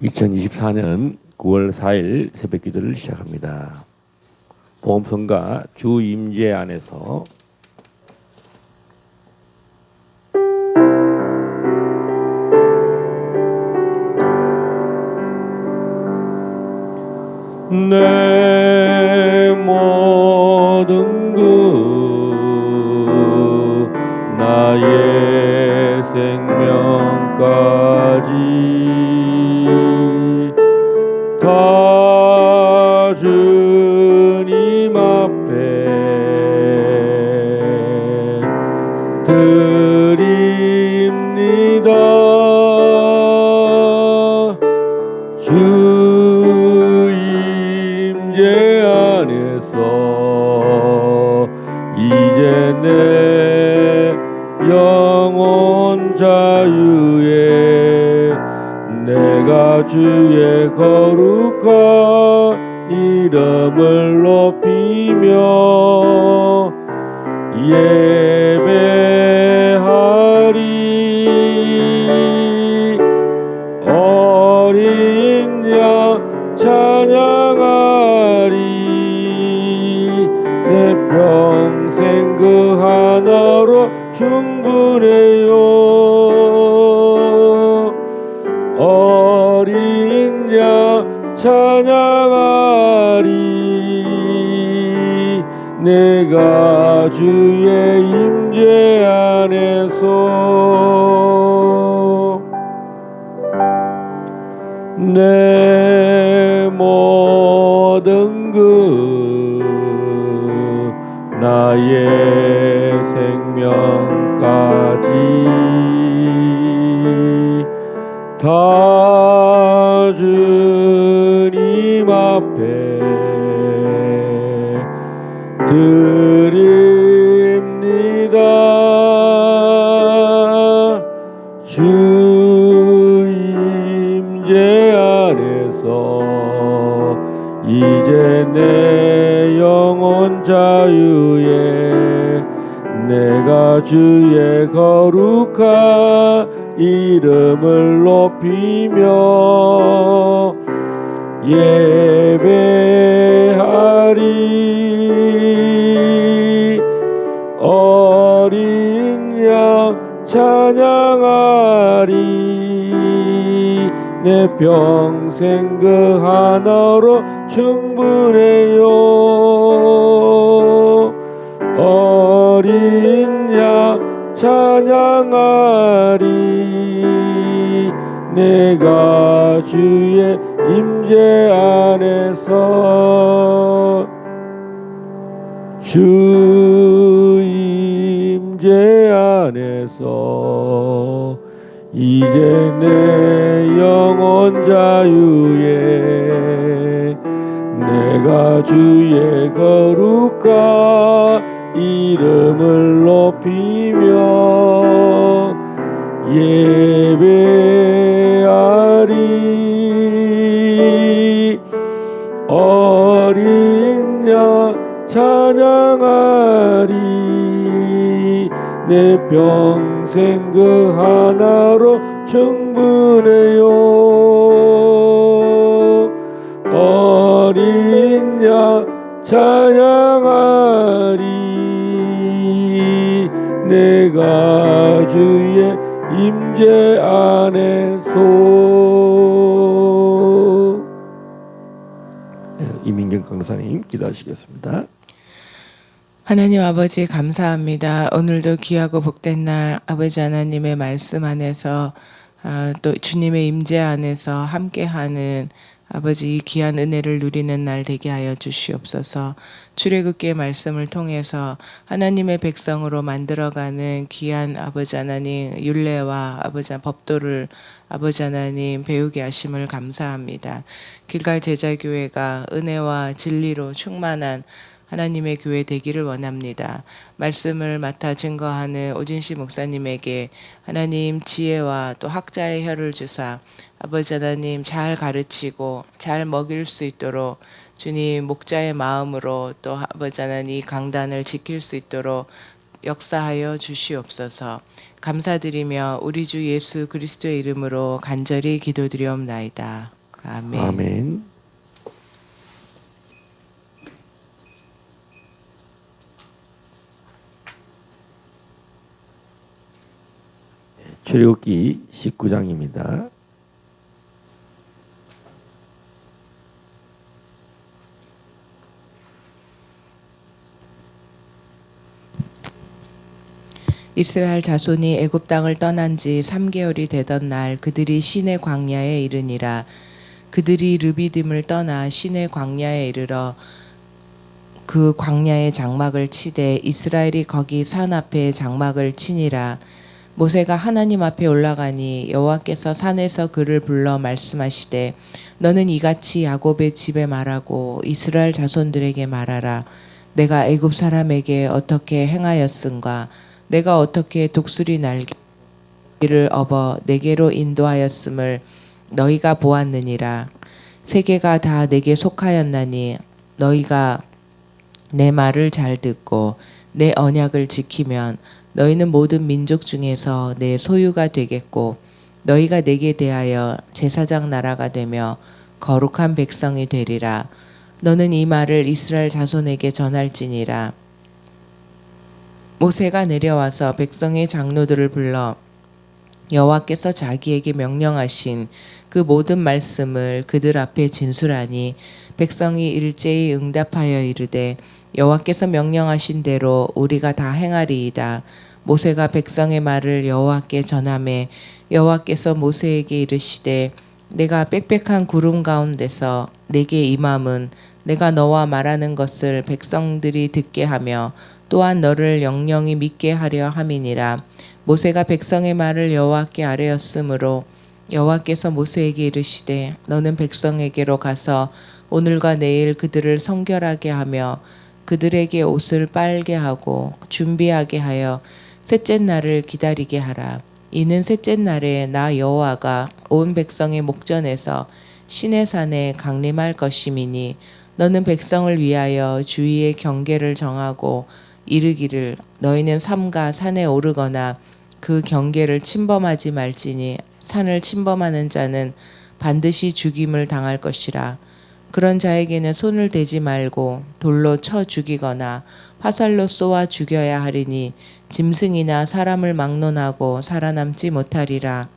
(2024년 9월 4일) 새벽기도를 시작합니다. 보험성가 주임재 안에서 내 모든 것 나의 생명까지 다 주님 앞에 드립니다. 주 임재 안에서 이제 내 영혼 자유에 내가 주의 거룩한 이름을 높이며 예배하리. 어린 양 찬양하리. 내 평생 그 하나로 충분해요. 어린 양 찬양하리. 내가 주의 임재 안에서 내 모든 것 나의 생명까지 다 주님 앞에 드립니다. 주 임재 안에서 이제 내 영혼 자유에 내가 주의 거룩한 이름을 높이며 예배하리. 어린 양 찬양하리. 내 평생 그 하나로 충분해요. 어린 양 찬양하리. 내가 주의 임재 안에서 주 임재 안에서 이제 내 영원 자유에 내가 주의 거룩한 이름을 높이며 예배하리. 어린 양 찬양하리. 내 평생 그 하나로 충분해요. 어린 양 찬양하리. 내가 주의 임재 안에서. 이민경 강사님 기도하시겠습니다. 하나님 아버지 감사합니다. 오늘도 귀하고 복된 날 아버지 하나님의 말씀 안에서 또 주님의 임재 안에서 함께하는 아버지 이 귀한 은혜를 누리는 날 되게 하여 주시옵소서. 출애굽기의 말씀을 통해서 하나님의 백성으로 만들어가는 귀한 아버지 하나님 율례와 아버지 법도를 아버지 하나님 배우게 하심을 감사합니다. 길갈 제자교회가 은혜와 진리로 충만한 하나님의 교회 되기를 원합니다. 말씀을 맡아 증거하는 오진시 목사님에게 하나님 지혜와 또 학자의 혀를 주사 아버지 하나님 잘 가르치고 잘 먹일 수 있도록 주님 목자의 마음으로 또 아버지 하나님 이 강단을 지킬 수 있도록 역사하여 주시옵소서. 감사드리며 우리 주 예수 그리스도의 이름으로 간절히 기도드리옵나이다. 아멘. 아멘. 출애굽기 19장입니다. 이스라엘 자손이 애굽 땅을 떠난 지 3개월이 되던 날 그들이 시내 광야에 이르니라. 그들이 르비딤을 떠나 시내 광야에 이르러 그 광야에 장막을 치되 이스라엘이 거기 산 앞에 장막을 치니라. 모세가 하나님 앞에 올라가니 여호와께서 산에서 그를 불러 말씀하시되 너는 이같이 야곱의 집에 말하고 이스라엘 자손들에게 말하라. 내가 애굽 사람에게 어떻게 행하였은가. 내가 어떻게 독수리 날개를 업어 내게로 인도하였음을 너희가 보았느니라. 세계가 다 내게 속하였나니 너희가 내 말을 잘 듣고 내 언약을 지키면 너희는 모든 민족 중에서 내 소유가 되겠고 너희가 내게 대하여 제사장 나라가 되며 거룩한 백성이 되리라. 너는 이 말을 이스라엘 자손에게 전할지니라. 모세가 내려와서 백성의 장로들을 불러 여호와께서 자기에게 명령하신 그 모든 말씀을 그들 앞에 진술하니 백성이 일제히 응답하여 이르되 여호와께서 명령하신 대로 우리가 다 행하리이다. 모세가 백성의 말을 여호와께 전하매 여호와께서 모세에게 이르시되 내가 빽빽한 구름 가운데서 내게 임함은 내가 너와 말하는 것을 백성들이 듣게 하며 또한 너를 영영히 믿게 하려 함이니라. 모세가 백성의 말을 여호와께 아뢰었으므로 여호와께서 모세에게 이르시되 너는 백성에게로 가서 오늘과 내일 그들을 성결하게 하며 그들에게 옷을 빨게 하고 준비하게 하여 셋째 날을 기다리게 하라. 이는 셋째 날에 나 여호와가 온 백성의 목전에서 시내산에 강림할 것임이니 너는 백성을 위하여 주위의 경계를 정하고 이르기를 너희는 삼가 산에 오르거나 그 경계를 침범하지 말지니 산을 침범하는 자는 반드시 죽임을 당할 것이라. 그런 자에게는 손을 대지 말고 돌로 쳐 죽이거나 화살로 쏘아 죽여야 하리니 짐승이나 사람을 막론하고 살아남지 못하리라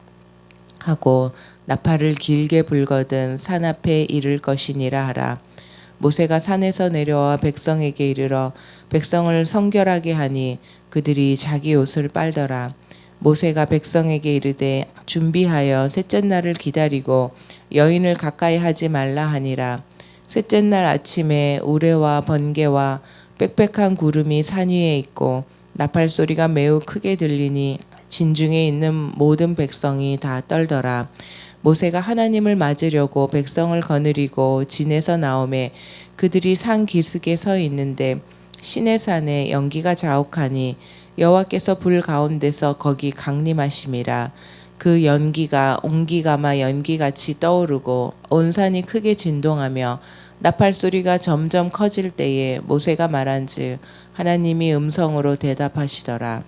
하고 나팔을 길게 불거든 산 앞에 이를 것이니라 하라. 모세가 산에서 내려와 백성에게 이르러 백성을 성결하게 하니 그들이 자기 옷을 빨더라. 모세가 백성에게 이르되 준비하여 셋째 날을 기다리고 여인을 가까이 하지 말라 하니라. 셋째 날 아침에 우레와 번개와 빽빽한 구름이 산 위에 있고 나팔 소리가 매우 크게 들리니 진중에 있는 모든 백성이 다 떨더라. 모세가 하나님을 맞으려고 백성을 거느리고 진에서 나오매 그들이 산 기슭에 서 있는데 시내 산에 연기가 자욱하니 여호와께서 불 가운데서 거기 강림하심이라. 그 연기가 옹기가마 연기같이 떠오르고 온 산이 크게 진동하며 나팔 소리가 점점 커질 때에 모세가 말한즉 하나님이 음성으로 대답하시더라.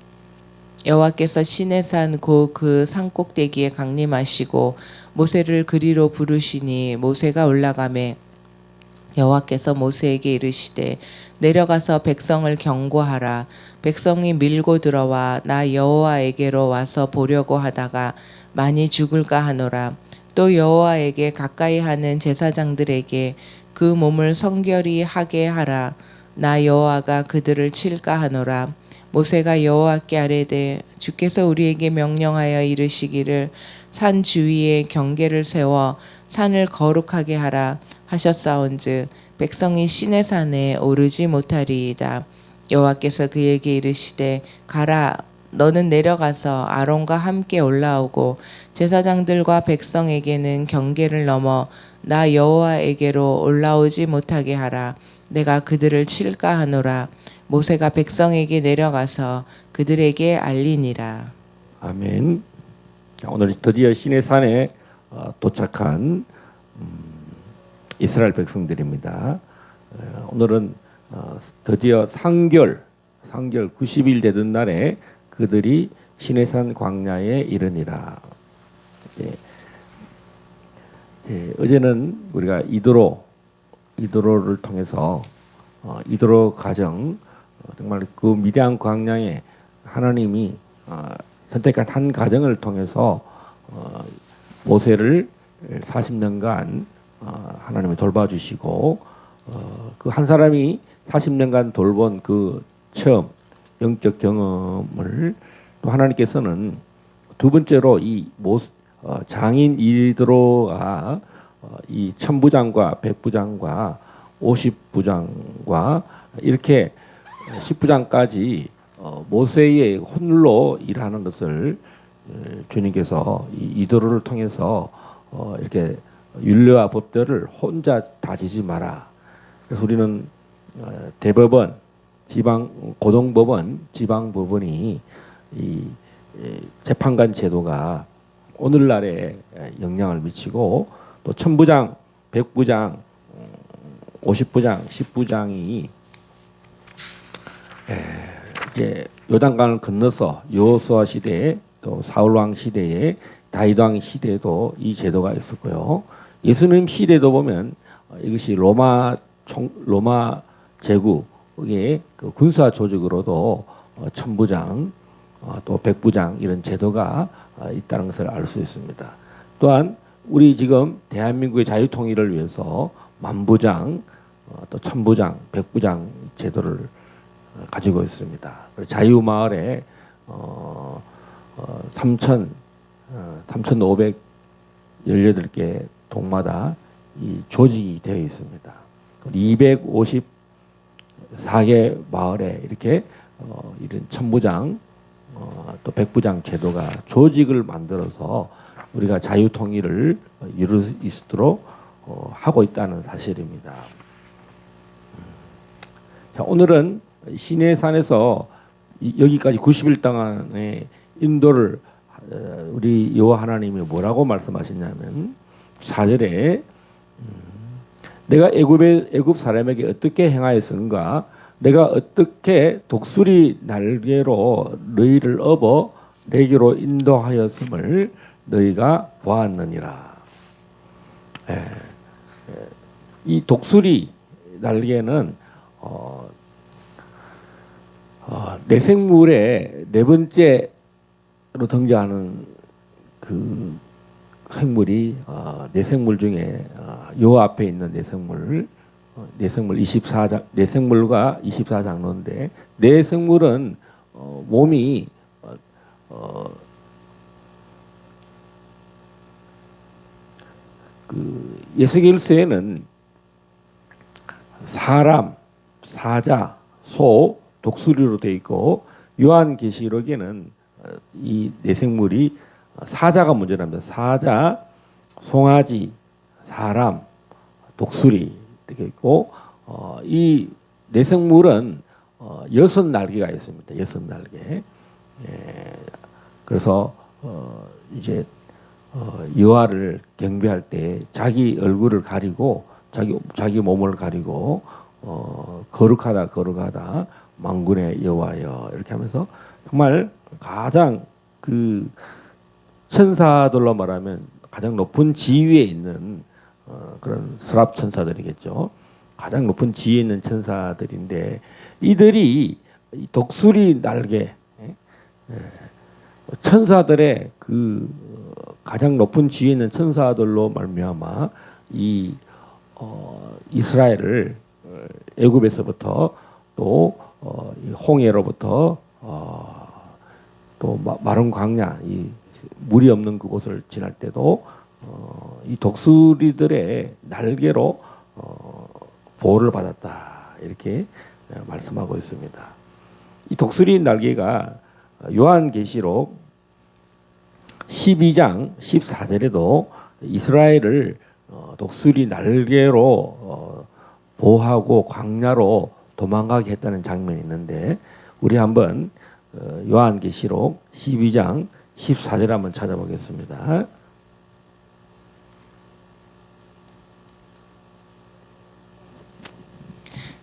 여호와께서 시내산 곧 그 산꼭대기에 강림하시고 모세를 그리로 부르시니 모세가 올라가매 여호와께서 모세에게 이르시되 내려가서 백성을 경고하라. 백성이 밀고 들어와 나 여호와에게로 와서 보려고 하다가 많이 죽을까 하노라. 또 여호와에게 가까이 하는 제사장들에게 그 몸을 성결히 하게 하라. 나 여호와가 그들을 칠까 하노라. 모세가 여호와께 아뢰되 주께서 우리에게 명령하여 이르시기를 산 주위에 경계를 세워 산을 거룩하게 하라 하셨사온즉 백성이 시내산에 오르지 못하리이다. 여호와께서 그에게 이르시되 가라. 너는 내려가서 아론과 함께 올라오고 제사장들과 백성에게는 경계를 넘어 나 여호와에게로 올라오지 못하게 하라. 내가 그들을 칠까 하노라. 모세가 백성에게 내려가서 그들에게 알리니라. 아멘. 오늘 드디어 시내산에 도착한 이스라엘 백성들입니다. 오늘은 드디어 상결 90일 되던 날에 그들이 시내산 광야에 이르니라. 어제는 우리가 이도로를 통해서 이도로 가정 정말 그 미디안 광야에 하나님이 선택한 한 가정을 통해서 모세를 40년간 하나님이 돌봐주시고 그 한 사람이 40년간 돌본 그 처음 영적 경험을 또 하나님께서는 두 번째로 이 장인 이드로가 이 천부장과 백부장과 50부장과 이렇게 10부장까지 모세의 홀로 일하는 것을 주님께서 이도로를 통해서 이렇게 율례와 법들을 혼자 다지지 마라. 그래서 우리는 대법원, 고등법원, 지방법원이 이 재판관 제도가 오늘날에 영향을 미치고 또 천부장, 백부장, 50부장, 10부장이 이제 요단강을 건너서 여호수아 시대에 또 사울 왕 시대에 다윗 왕 시대에도 이 제도가 있었고요. 예수님 시대도 보면 이것이 로마 제국의 그 군사 조직으로도 천부장 또 백부장 이런 제도가 있다는 것을 알 수 있습니다. 또한 우리 지금 대한민국의 자유통일을 위해서 만부장 또 천부장, 백부장 제도를 가지고 있습니다. 자유마을에 3,518개 동마다 이 조직이 되어 있습니다. 254개 마을에 이렇게 이런 천부장 또 백부장 제도가 조직을 만들어서 우리가 자유통일을 이룰 수 있도록 하고 있다는 사실입니다. 자, 오늘은 시내산에서 여기까지 90일 동안의 인도를 우리 여호와 하나님이 뭐라고 말씀하셨냐면 4절에 내가 애굽 사람에게 어떻게 행하였는가 내가 어떻게 독수리 날개로 너희를 업어 내게로 인도하였음을 너희가 보았느니라. 이 독수리 날개는 내생물의 네 번째로 등장하는 그 생물이 내생물 중에 요 앞에 있는 내생물 24장 내생물과 24장로인데 내생물은 몸이 그 에스겔서에는 사람, 사자, 소, 독수리로 되어 있고 요한계시록에는 이 내생물이 사자가 먼저 납니다. 사자, 송아지, 사람, 독수리 이렇게 있고 이 내생물은 6날개가 있습니다. 6날개. 예, 그래서 이제 여호와를 경배할 때 자기 얼굴을 가리고 자기 몸을 가리고 거룩하다 만군의 여호와여 이렇게 하면서 정말 가장 그 천사들로 말하면 가장 높은 지위에 있는 그런 서랍 천사들이겠죠. 가장 높은 지위에 있는 천사들인데 이들이 이 독수리 날개 천사들의 그 가장 높은 지위에 있는 천사들로 말미암아 이 이스라엘을 애굽에서부터 또 홍해로부터 또 마른 광야 이 물이 없는 그곳을 지날 때도 이 독수리들의 날개로 보호를 받았다 이렇게 말씀하고 있습니다. 이 독수리 날개가 요한계시록 12장 14절에도 이스라엘을 독수리 날개로 보호하고 광야로 도망가게 했다는 장면이 있는데 우리 한번 요한계시록 12장 14절 한번 찾아보겠습니다.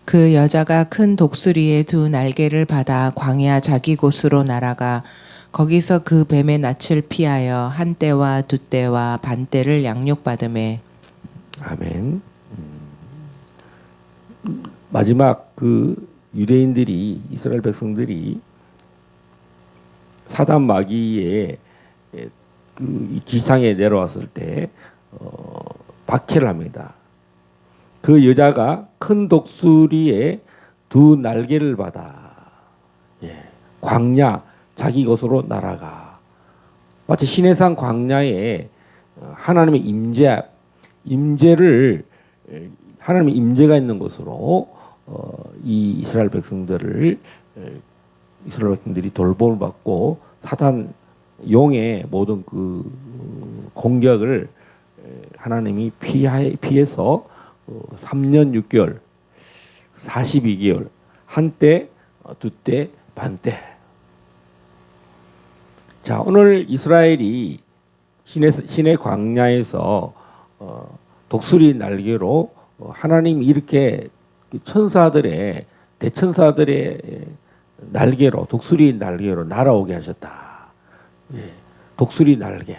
그 여자가 큰 독수리의 두 날개를 받아 광야 자기 곳으로 날아가 거기서 그 뱀의 낯을 피하여 한 때와 두 때와 반 때를 양육받음에. 아멘. 마지막 그 유대인들이 이스라엘 백성들이 사단 마귀의 그 지상에 내려왔을 때 박해를 합니다. 그 여자가 큰 독수리의 두 날개를 받아 광야 자기 곳으로 날아가 마치 시내산 광야에 하나님의 임재를 하나님의 임재가 있는 곳으로 이 이스라엘 백성들이 돌봄을 받고 사단 용의 모든 그 공격을 하나님이 피해서 3년 6개월 42개월 한때 두때 반때. 자, 오늘 이스라엘이 시내 광야에서 독수리 날개로 하나님이 이렇게 천사들의 대천사들의 날개로 독수리 날개로 날아오게 하셨다. 독수리 날개.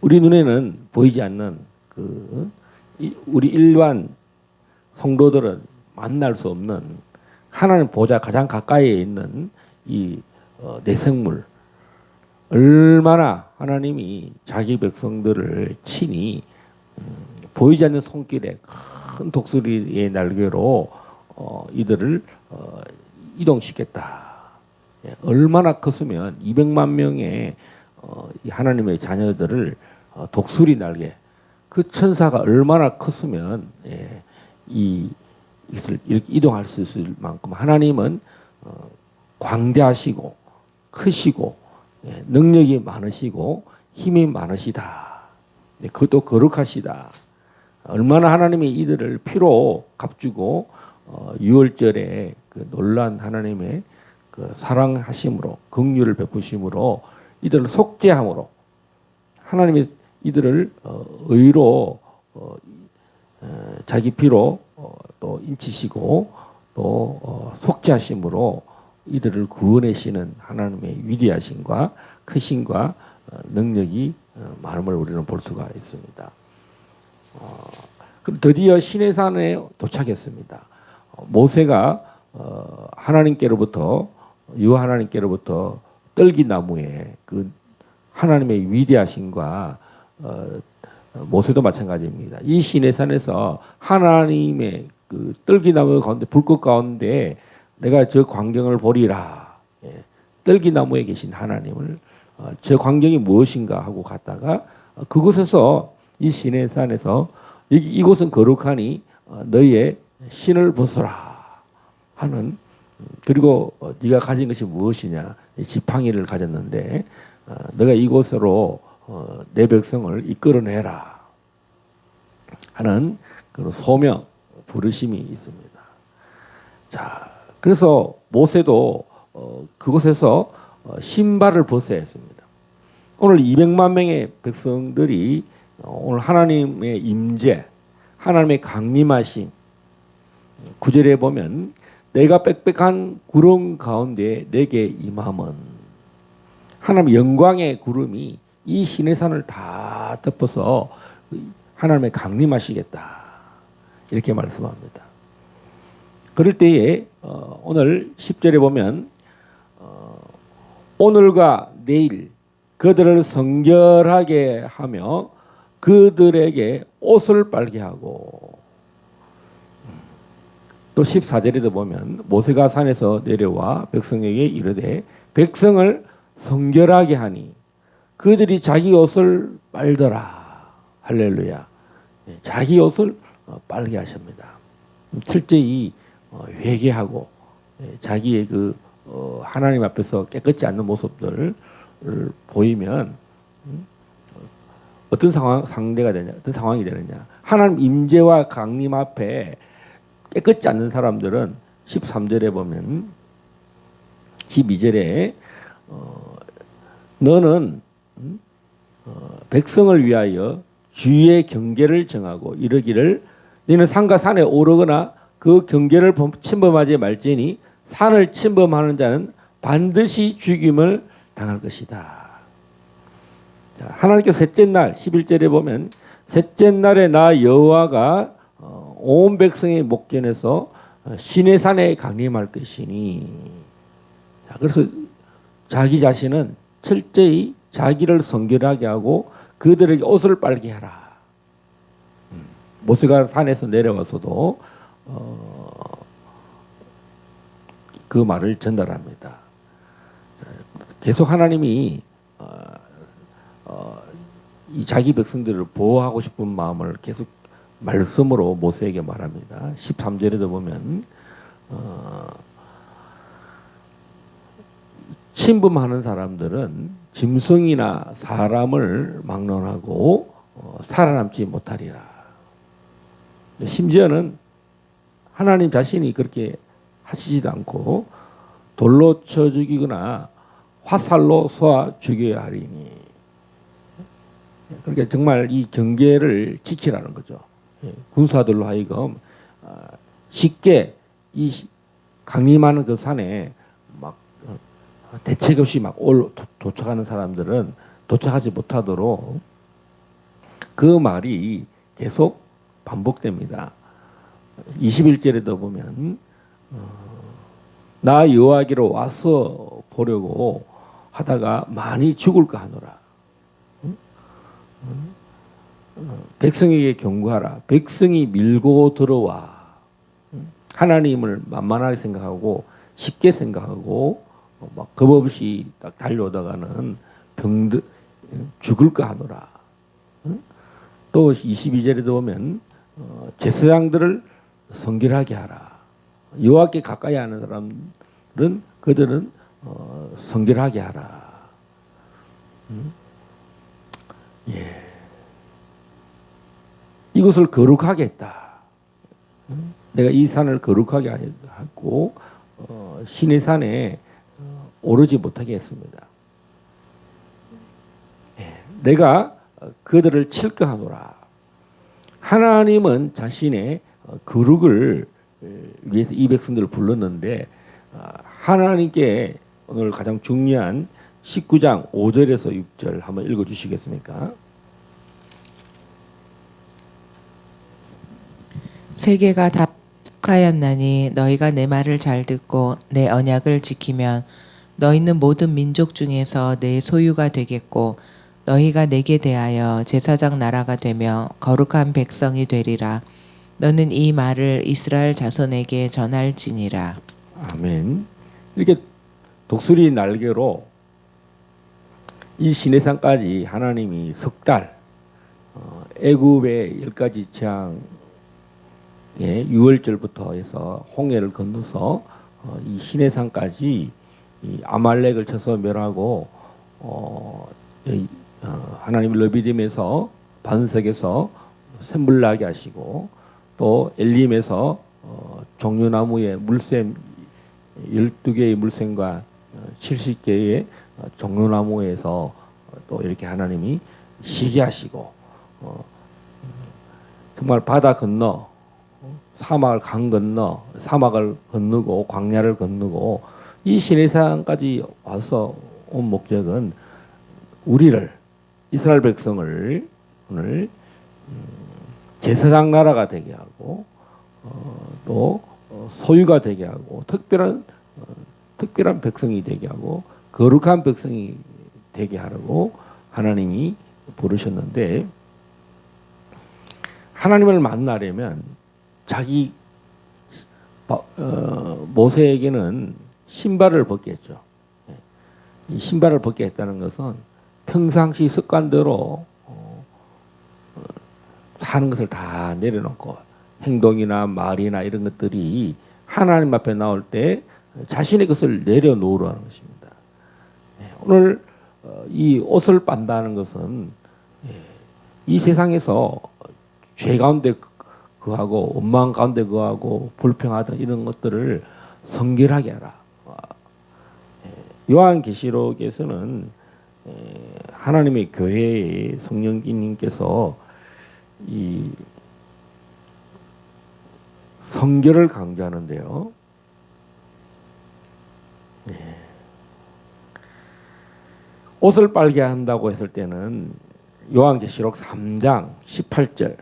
우리 눈에는 보이지 않는 우리 일반 성도들은 만날 수 없는 하나님 보좌 가장 가까이에 있는 이 내생물 얼마나 하나님이 자기 백성들을 친히 보이지 않는 손길에 큰 독수리의 날개로 이들을 이동시켰다. 얼마나 컸으면 200만 명의 하나님의 자녀들을 독수리 날개 그 천사가 얼마나 컸으면 이것을 이렇게 이동할 수 있을 만큼 하나님은 광대하시고 크시고 능력이 많으시고 힘이 많으시다. 그것도 거룩하시다. 얼마나 하나님이 이들을 피로 값주고 유월절에 그 놀란 하나님의 그 사랑하심으로 긍휼을 베푸심으로 이들을 속죄함으로 하나님이 이들을 의로 자기 피로 또 인치시고 또 속죄하심으로 이들을 구원하시는 하나님의 위대하심과 크심과 능력이 많음을 우리는 볼 수가 있습니다. 드디어 시내산에 도착했습니다. 모세가 하나님께로부터 하나님께로부터 떨기나무에 그 하나님의 위대하심과 모세도 마찬가지입니다. 이 시내산에서 하나님의 그 떨기나무 가운데 불꽃 가운데 내가 저 광경을 보리라. 떨기나무에 계신 하나님을 저 광경이 무엇인가 하고 갔다가 그곳에서 이 시내산에서 이곳은 거룩하니 너희의 신을 벗어라 하는 그리고 네가 가진 것이 무엇이냐 지팡이를 가졌는데 너가 이곳으로 내 백성을 이끌어내라 하는 그런 소명, 부르심이 있습니다. 자, 그래서 모세도 그곳에서 신발을 벗어야 했습니다. 오늘 200만 명의 백성들이 오늘 하나님의 임재, 하나님의 강림하신 9절에 보면 내가 빽빽한 구름 가운데 내게 임함은 하나님의 영광의 구름이 이 시내산을 다 덮어서 하나님의 강림하시겠다 이렇게 말씀합니다. 그럴 때에 오늘 10절에 보면 오늘과 내일 그들을 성결하게 하며 그들에게 옷을 빨게 하고 또 14절에도 보면 모세가 산에서 내려와 백성에게 이르되 백성을 성결하게 하니 그들이 자기 옷을 빨더라. 할렐루야. 자기 옷을 빨게 하십니다. 철저히 회개하고 자기의 그 하나님 앞에서 깨끗지 않는 모습들을 보이면 어떤 상대가 되냐, 어떤 상황이 되느냐. 하나님 임재와 강림 앞에 깨끗지 않는 사람들은 13절에 보면 12절에 너는 백성을 위하여 주의 경계를 정하고 이르기를 너는 산과 산에 오르거나 그 경계를 침범하지 말지니 산을 침범하는 자는 반드시 죽임을 당할 것이다. 자, 하나님께서 셋째 날 11절에 보면 셋째 날에 나 여호와가 온 백성의 목전에서 시내산에 강림할 것이니 자, 그래서 자기 자신은 철저히 자기를 성결하게 하고 그들에게 옷을 빨게 하라. 모세가 산에서 내려와서도 그 말을 전달합니다. 계속 하나님이 이 자기 백성들을 보호하고 싶은 마음을 계속 말씀으로 모세에게 말합니다. 13절에도 보면 침범하는 사람들은 짐승이나 사람을 막론하고 살아남지 못하리라. 심지어는 하나님 자신이 그렇게 하시지도 않고 돌로 쳐 죽이거나 화살로 쏘아 죽여야 하리니. 그러니까 정말 이 경계를 지키라는 거죠. 군사들로 하여금 쉽게 이 강림하는 그 산에 막 대책 없이 막 도착하는 사람들은 도착하지 못하도록 그 말이 계속 반복됩니다. 21절에도 보면 나 여호와께로 와서 보려고 하다가 많이 죽을까 하노라. 백성에게 경고하라. 백성이 밀고 들어와. 하나님을 만만하게 생각하고 쉽게 생각하고 막 겁없이 딱 달려오다가는 병들 죽을까 하노라. 또 22절에도 보면 제사장들을 성결하게 하라. 여호와께 가까이 하는 사람들은 그들은 성결하게 하라. 예. 이것을 거룩하게 했다. 내가 이 산을 거룩하게 하고 신의 산에 오르지 못하게 했습니다. 예. 내가 그들을 칠까 하노라. 하나님은 자신의 거룩을 위해서 이 백성들을 불렀는데 하나님께 오늘 가장 중요한 19장 5절에서 6절 한번 읽어주시겠습니까? 세계가 다 속하였나니 너희가 내 말을 잘 듣고 내 언약을 지키면 너희는 모든 민족 중에서 내 소유가 되겠고 너희가 내게 대하여 제사장 나라가 되며 거룩한 백성이 되리라. 너는 이 말을 이스라엘 자손에게 전할지니라. 아멘. 이렇게 독수리 날개로 이 시내산까지 하나님이 석 달 애굽의 10가지 재앙 6월절부터 해서 홍해를 건너서 이 시내산까지 이 아말렉을 쳐서 멸하고 하나님 르비딤에서 반석에서 샘물 나게 하시고 또 엘림에서 종려나무의 물샘 12개의 물샘과 70개의 종려나무에서 또 이렇게 하나님이 쉬게 하시고 정말 바다 건너 사막을 강 건너 사막을 건너고 광야를 건너고 이 시내산까지 와서 온 목적은 우리를 이스라엘 백성을 오늘 제사장 나라가 되게 하고 또 소유가 되게 하고 특별한 백성이 되게 하고 거룩한 백성이 되게 하라고 하나님이 부르셨는데 하나님을 만나려면 자기 모세에게는 신발을 벗게 했죠. 이 신발을 벗게 했다는 것은 평상시 습관대로 사는 것을 다 내려놓고 행동이나 말이나 이런 것들이 하나님 앞에 나올 때 자신의 것을 내려놓으라는 것입니다. 오늘 이 옷을 빤다는 것은 이 세상에서 죄 가운데 거하고 원망 가운데 거하고 불평하던 이런 것들을 성결하게 하라. 요한계시록에서는 하나님의 교회의 성령님께서 이 성결을 강조하는데요. 옷을 빨게 한다고 했을 때는 요한계시록 3장 18절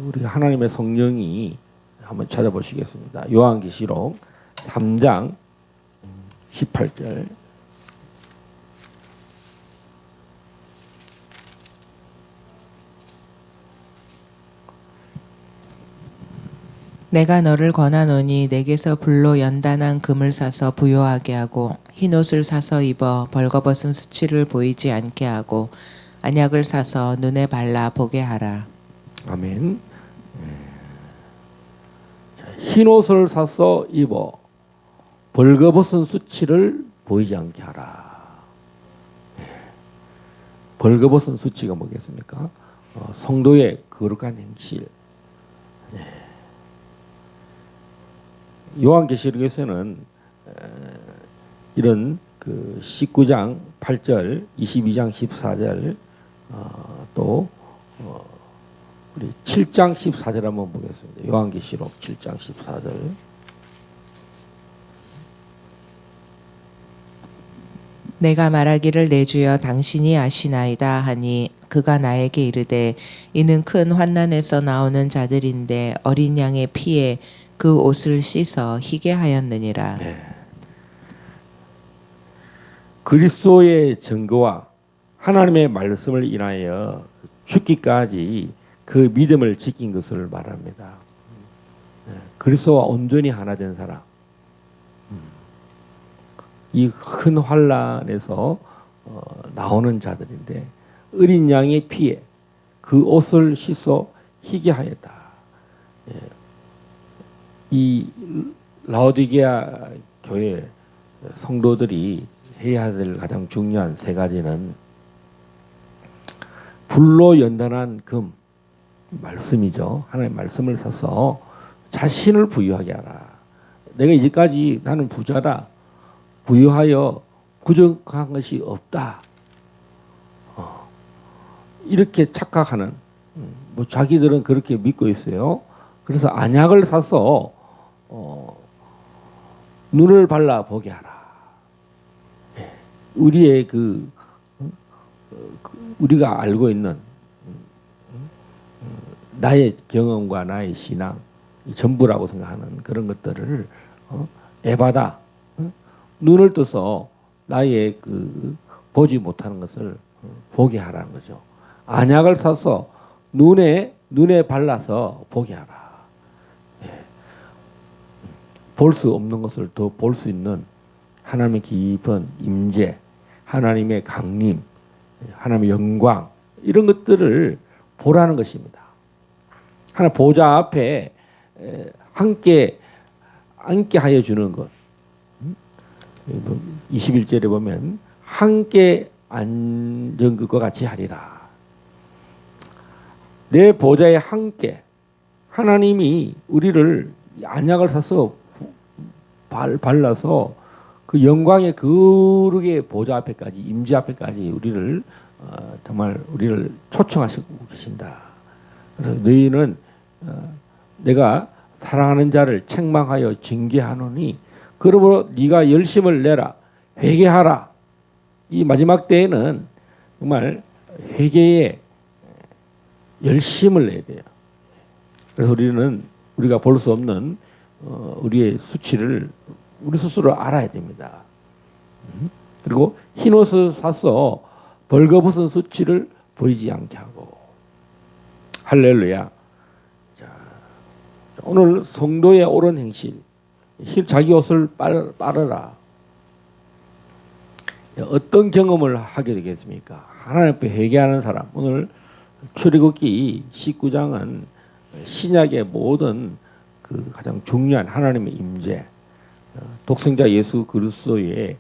우리가 하나님의 성령이 한번 찾아보시겠습니다. 요한계시록 3장 18절 내가 너를 권하노니 내게서 불로 연단한 금을 사서 부요하게 하고 흰옷을 사서 입어 벌거벗은 수치를 보이지 않게 하고 안약을 사서 눈에 발라 보게 하라. 아멘. 흰 옷을 사서 입어 벌거벗은 수치를 보이지 않게 하라. 벌거벗은 수치가 뭐겠습니까? 성도의 거룩한 행실. 요한계시록에서는 이런 그 19장 8절, 22장 14절, 또 우리 7장 14절 한번 보겠습니다. 요한계시록 7장 14절. 내가 말하기를 내 주여 당신이 아시나이다 하니 그가 나에게 이르되 이는 큰 환난에서 나오는 자들인데 어린 양의 피에 그 옷을 씻어 희게 하였느니라. 그리스도의 증거와 하나님의 말씀을 인하여 죽기까지 그 믿음을 지킨 것을 말합니다. 그리스도와 온전히 하나 된 사람. 이 큰 환난에서 나오는 자들인데 어린 양의 피에 그 옷을 씻어 희게 하였다. 이 라오디게아 교회 성도들이 해야 될 가장 중요한 세 가지는 불로 연단한 금 말씀이죠. 하나님의 말씀을 사서 자신을 부유하게 하라. 내가 이제까지 나는 부자다. 부유하여 부족한 것이 없다. 이렇게 착각하는 뭐 자기들은 그렇게 믿고 있어요. 그래서 안약을 사서 눈을 발라 보게 하라. 우리의 우리가 알고 있는 나의 경험과 나의 신앙 전부라고 생각하는 그런 것들을 에바다 눈을 떠서 나의 보지 못하는 것을 보게 하라는 거죠. 안약을 사서 눈에 발라서 보게 하라. 볼 수 없는 것을 더 볼 수 있는 하나님의 깊은 임재, 하나님의 강림, 하나님의 영광 이런 것들을 보라는 것입니다. 하나님 보좌 앞에 함께 하여 주는 것. 21절에 보면 함께 안정극과 같이 하리라. 내 보좌에 함께 하나님이 우리를 안약을 사서 발라서 그 영광의 거룩의 보좌 앞에까지 임재 앞에까지 우리를 정말 우리를 초청하시고 계신다. 그래서 너희는 내가 사랑하는 자를 책망하여 징계하노니 그러므로 네가 열심을 내라 회개하라. 이 마지막 때에는 정말 회개에 열심을 내야 돼요. 그래서 우리가 볼 수 없는 우리의 수치를 우리 스스로 알아야 됩니다. 그리고 흰 옷을 사서 벌거벗은 수치를 보이지 않게 하고. 할렐루야. 자, 오늘 성도의 옳은 행실, 자기 옷을 빨아라. 어떤 경험을 하게 되겠습니까? 하나님 앞에 회개하는 사람. 오늘 출애굽기 19장은 신약의 모든 그 가장 중요한 하나님의 임재, 독생자 예수 그리스도의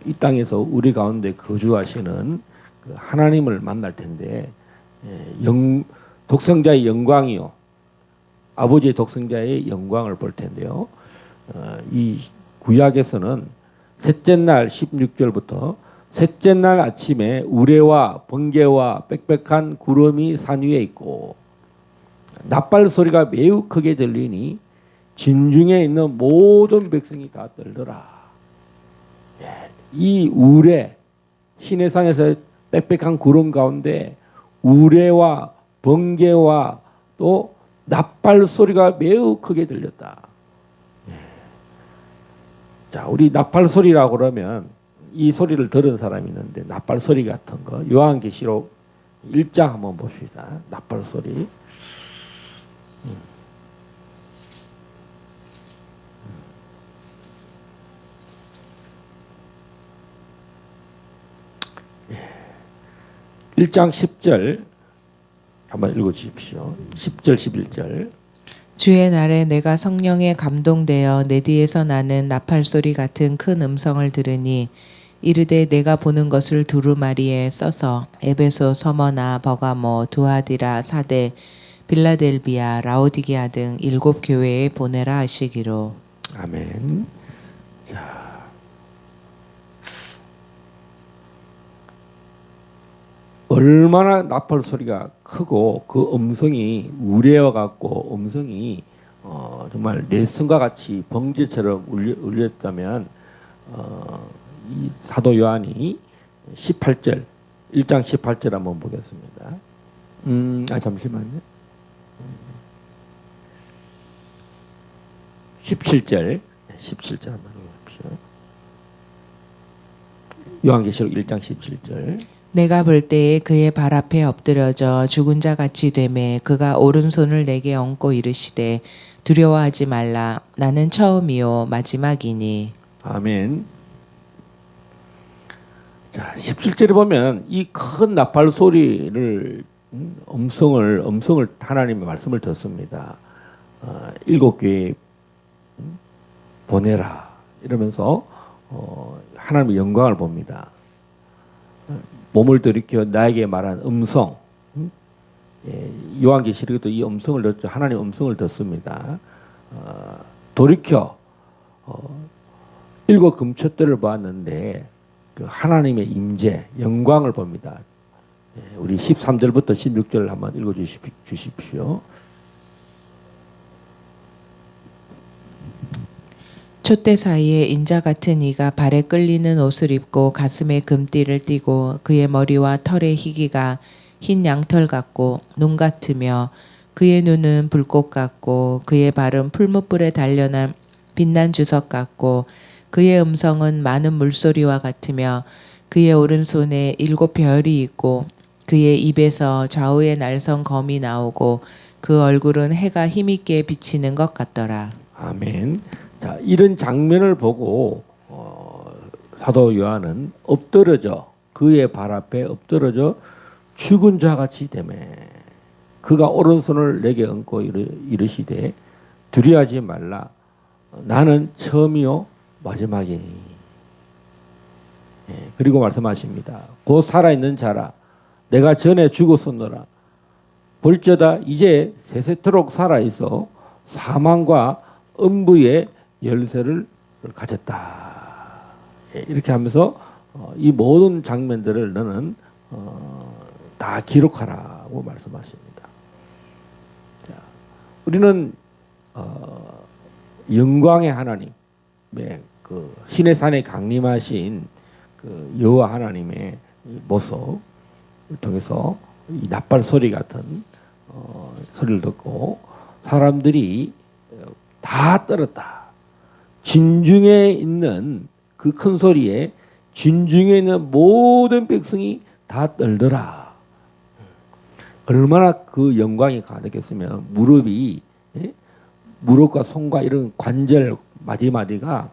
이 땅에서 우리 가운데 거주하시는 그 하나님을 만날 텐데, 독생자의 영광이요, 아버지의 독생자의 영광을 볼 텐데요. 이 구약에서는 셋째 날 16절부터 셋째 날 아침에 우레와 번개와 빽빽한 구름이 산 위에 있고 낫발 소리가 매우 크게 들리니 진중에 있는 모든 백성이 다 떨더라. 이 우레, 시내산에서 빽빽한 구름 가운데 우레와 번개와 또 낫발 소리가 매우 크게 들렸다. 자, 우리 낫발 소리라고 그러면 이 소리를 들은 사람이 있는데 낫발 소리 같은 거 요한계시록 1장 한번 봅시다. 낫발 소리. 예. 1장 10절 한번 읽어 주십시오. 10절 11절. 주의 날에 내가 성령에 감동되어 내 뒤에서 나는 나팔 소리 같은 큰 음성을 들으니 이르되 내가 보는 것을 두루마리에 써서 에베소, 서머나, 버가모, 두아디라, 사데, 빌라델비아, 라오디게아 등 7 교회에 보내라 하시기로. 아멘. 자, 얼마나 나팔 소리가 크고 그 음성이 우레와 같고 음성이 정말 내성과 같이 번개처럼 울렸다면 이 사도 요한이 18절 1장 18절 한번 보겠습니다. 잠시만요. 17절 한번 보십시오. 요한계시록 1장 17절. 내가 볼 때에 그의 발 앞에 엎드려져 죽은 자 같이 되매 그가 오른손을 내게 얹고 이르시되 두려워하지 말라 나는 처음이요 마지막이니. 아멘. 자, 17절에 보면 이 큰 나팔 소리를 음성을 하나님의 말씀을 듣습니다. 7 교회에 보내라 이러면서 하나님의 영광을 봅니다. 몸을 돌이켜 나에게 말한 음성. 요한계시록에도 이 음성을 듣죠. 하나님의 음성을 듣습니다. 돌이켜 7 금촛대를 보았는데 그 하나님의 임재, 영광을 봅니다. 우리 13절부터 16절 한번 읽어 주십시오. 촛대 사이에 인자 같은 이가 발에 끌리는 옷을 입고 가슴에 금띠를 띠고 그의 머리와 털의 희기가 흰 양털 같고 눈 같으며 그의 눈은 불꽃 같고 그의 발은 풀무불에 단련한 빛난 주석 같고 그의 음성은 많은 물소리와 같으며 그의 오른손에 7 별이 있고 그의 입에서 좌우에 날선 검이 나오고 그 얼굴은 해가 힘있게 비치는 것 같더라. 아멘. 자, 이런 장면을 보고 사도 요한은 엎드러져 그의 발 앞에 엎드러져 죽은 자 같이 되매 그가 오른손을 내게 얹고 이르시되 두려워하지 말라 나는 처음이요 마지막이니. 그리고 말씀하십니다. 곧 살아있는 자라 내가 전에 죽었었노라. 볼지어다 이제 세세토록 살아있어 사망과 음부의 열쇠를 가졌다. 이렇게 하면서 이 모든 장면들을 너는 다 기록하라고 말씀하십니다. 자, 우리는 영광의 하나님의 그 신의 산에 강림하신 그 여호와 하나님의 모습을 통해서 이 납발 소리 같은 소리를 듣고 사람들이 다 떨었다. 진중에 있는 그 큰 소리에 진중에 있는 모든 백성이 다 떨더라. 얼마나 그 영광이 가득했으면 무릎이 무릎과 손과 이런 관절 마디마디가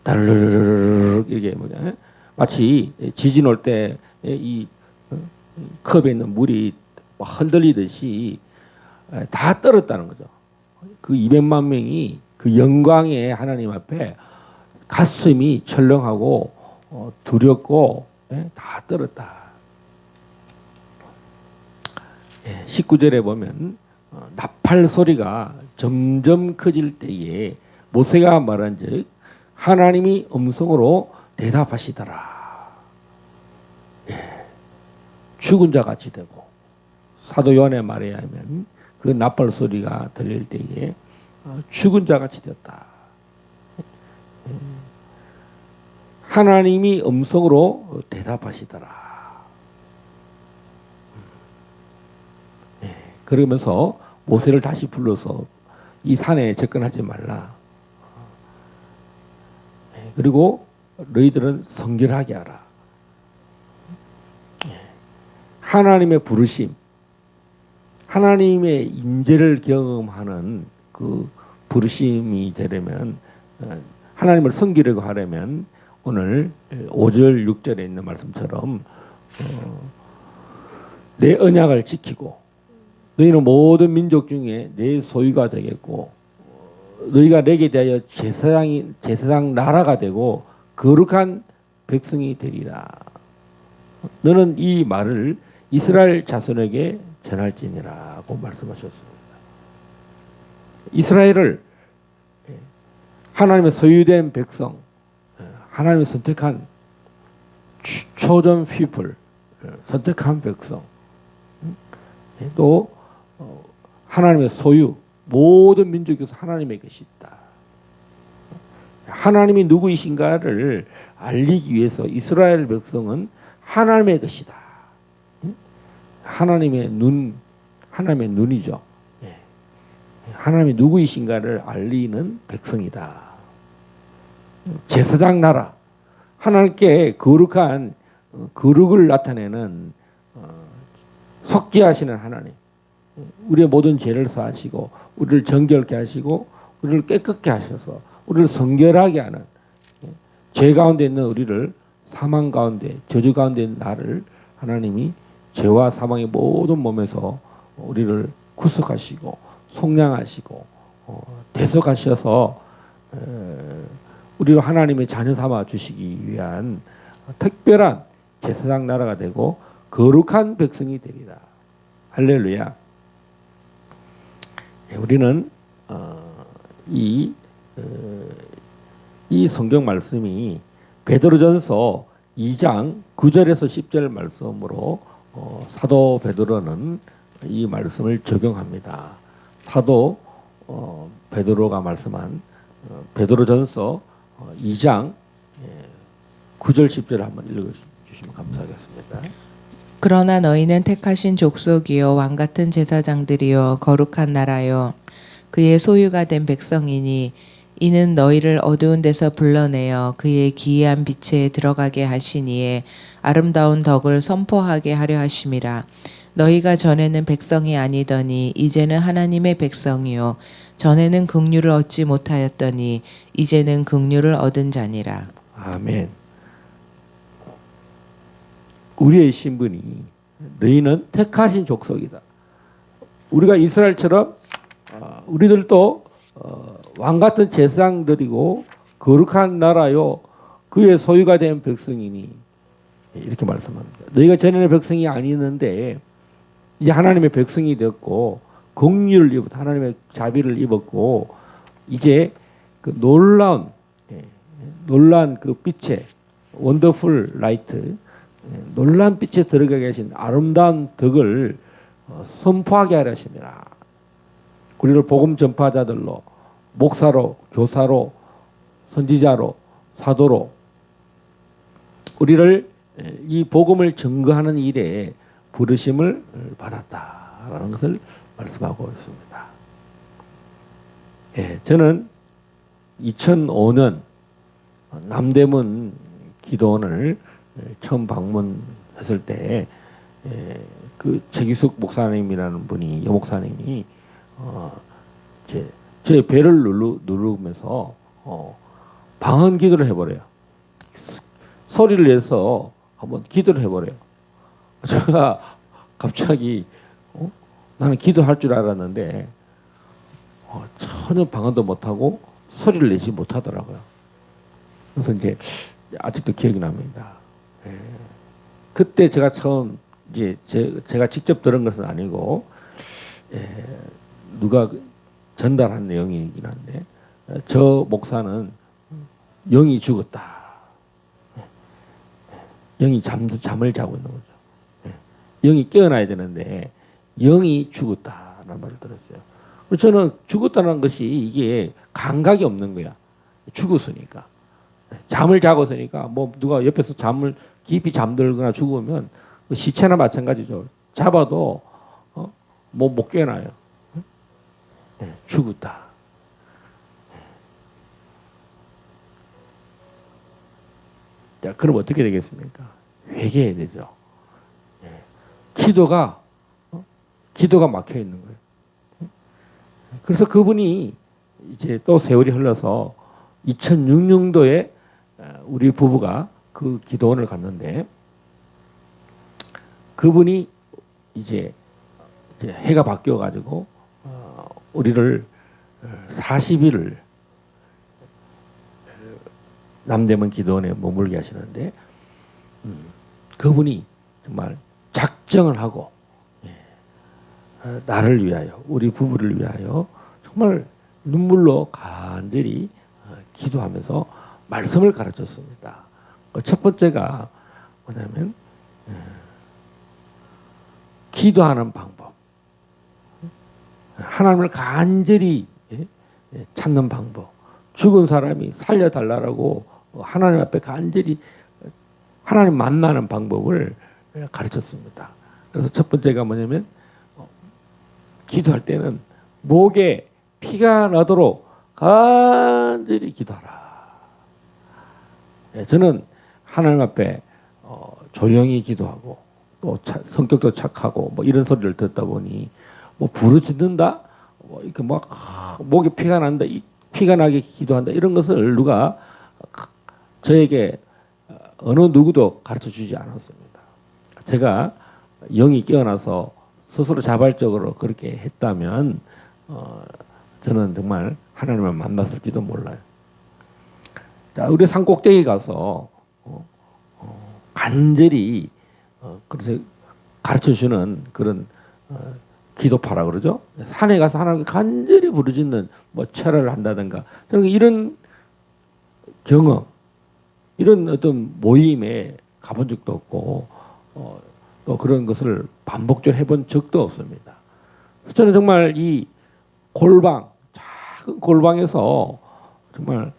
달르르르 이렇게 뭐냐 마치 지진 올 때 이 컵에 있는 물이 흔들리듯이 다 떨었다는 거죠. 그 200만 명이 그 영광의 하나님 앞에 가슴이 철렁하고 두렵고 다 떨었다. 19절에 보면 나팔 소리가 점점 커질 때에 모세가 말한즉 하나님이 음성으로 대답하시더라. 죽은 자 같이 되고 사도 요한의 말에 의하면 그 나팔 소리가 들릴 때에 죽은 자 같이 되었다. 하나님이 음성으로 대답하시더라. 그러면서 모세를 다시 불러서 이 산에 접근하지 말라. 그리고 너희들은 성결하게 하라. 하나님의 부르심, 하나님의 임재를 경험하는 그 부르심이 되려면 하나님을 섬기려고 하려면 오늘 5절 6절에 있는 말씀처럼 내 언약을 지키고 너희는 모든 민족 중에 내 소유가 되겠고 너희가 내게 대하여 제사장 나라가 되고 거룩한 백성이 되리라. 너는 이 말을 이스라엘 자손에게 전할지니라고 말씀하셨습니다. 이스라엘을 하나님의 소유된 백성, 하나님의 선택한 chosen people, 선택한 백성, 또 하나님의 소유, 모든 민족에서 하나님의 것이 있다. 하나님이 누구이신가를 알리기 위해서 이스라엘 백성은 하나님의 것이다. 하나님의 눈이죠. 하나님이 누구이신가를 알리는 백성이다. 제사장 나라, 하나님께 거룩한 거룩을 나타내는 속죄하시는 하나님, 우리의 모든 죄를 사하시고 우리를 정결케 하시고 우리를 깨끗게 하셔서 우리를 성결하게 하는, 죄 가운데 있는 우리를 사망 가운데 저주 가운데 있는 나를 하나님이 죄와 사망의 모든 몸에서 우리를 구속하시고 속량하시고 대속하셔서 우리를 하나님의 자녀 삼아 주시기 위한 특별한 제사장 나라가 되고 거룩한 백성이 되리라. 할렐루야. 우리는 이 성경 말씀이 베드로전서 2장 9절에서 10절 말씀으로 사도 베드로는 이 말씀을 적용합니다. 사도 베드로가 말씀한 베드로전서 2장 9절 10절 한번 읽어주시면 감사하겠습니다. 그러나 너희는 택하신 족속이요 왕 같은 제사장들이요 거룩한 나라요 그의 소유가 된 백성이니 이는 너희를 어두운 데서 불러내어 그의 기이한 빛에 들어가게 하시니에 아름다운 덕을 선포하게 하려 하심이라. 너희가 전에는 백성이 아니더니 이제는 하나님의 백성이요 전에는 긍휼을 얻지 못하였더니 이제는 긍휼을 얻은 자니라. 아멘. 우리의 신분이 너희는 택하신 족속이다. 우리가 이스라엘처럼 우리들도 왕 같은 제사장들이고 거룩한 나라요 그의 소유가 된 백성이니 이렇게 말씀합니다. 너희가 전에는 백성이 아니었는데 이제 하나님의 백성이 되었고 긍휼을 입었 하나님의 자비를 입었고 이제 그 놀라운 그 빛에 원더풀 라이트 놀라운 빛에 들어가 계신 아름다운 덕을 선포하게 하려 하십니다. 우리를 복음 전파자들로 목사로 교사로 선지자로 사도로 우리를 이 복음을 증거하는 일에 부르심을 받았다라는 것을 말씀하고 있습니다. 저는 2005년 남대문 기도원을 처음 방문했을 때 그 최기숙 목사님이라는 분이 여 목사님이 제 배를 누르면서 방언 기도를 해버려요. 소리를 내서 한번 기도를 해버려요. 제가 갑자기 나는 기도할 줄 알았는데 전혀 방언도 못하고 소리를 내지 못하더라고요. 그래서 이제 아직도 기억이 납니다. 그때 제가 처음 이제 제가 직접 들은 것은 아니고 누가 전달한 내용이긴 한데 저 목사는 영이 죽었다. 영이 잠을 자고 있는 거죠. 영이 깨어나야 되는데 영이 죽었다라는 말을 들었어요. 저는 죽었다는 것이 이게 감각이 없는 거야. 죽었으니까. 잠을 자고 있으니까 뭐 누가 옆에서 잠을 깊이 잠들거나 죽으면 시체나 마찬가지죠. 잡아도 뭐 못 깨어나요. 죽었다. 자, 그럼 어떻게 되겠습니까? 회개해야 되죠. 기도가 막혀 있는 거예요. 그래서 그분이 이제 또 세월이 흘러서 2006년도에 우리 부부가 그 기도원을 갔는데 그분이 이제 해가 바뀌어 가지고 우리를 40일을 남대문 기도원에 머물게 하시는데 그분이 정말 작정을 하고 나를 위하여 우리 부부를 위하여 정말 눈물로 간절히 기도하면서 말씀을 가르쳤습니다. 첫 번째가 뭐냐면 기도하는 방법, 하나님을 간절히 찾는 방법, 죽은 사람이 살려달라고 하나님 앞에 간절히 하나님 만나는 방법을 가르쳤습니다. 그래서 첫 번째가 뭐냐면 기도할 때는 목에 피가 나도록 간절히 기도하라. 저는 하나님 앞에 조용히 기도하고 또 성격도 착하고 뭐 이런 소리를 듣다 보니 뭐 부르짖는다, 뭐 이렇게 막 목에 피가 난다, 피가 나게 기도한다 이런 것을 누가 저에게 어느 누구도 가르쳐 주지 않았습니다. 제가 영이 깨어나서 스스로 자발적으로 그렇게 했다면 저는 정말 하나님을 만났을지도 몰라요. 자, 우리 산 꼭대기 가서 간절히 그래서 가르쳐 주는 그런 기도파라 그러죠. 산에 가서 하나님께 간절히 부르짖는 뭐 철회를 한다든가 이런 경험, 이런 어떤 모임에 가본 적도 없고 또 그런 것을 반복적으로 해본 적도 없습니다. 저는 정말 이 골방, 작은 골방에서 정말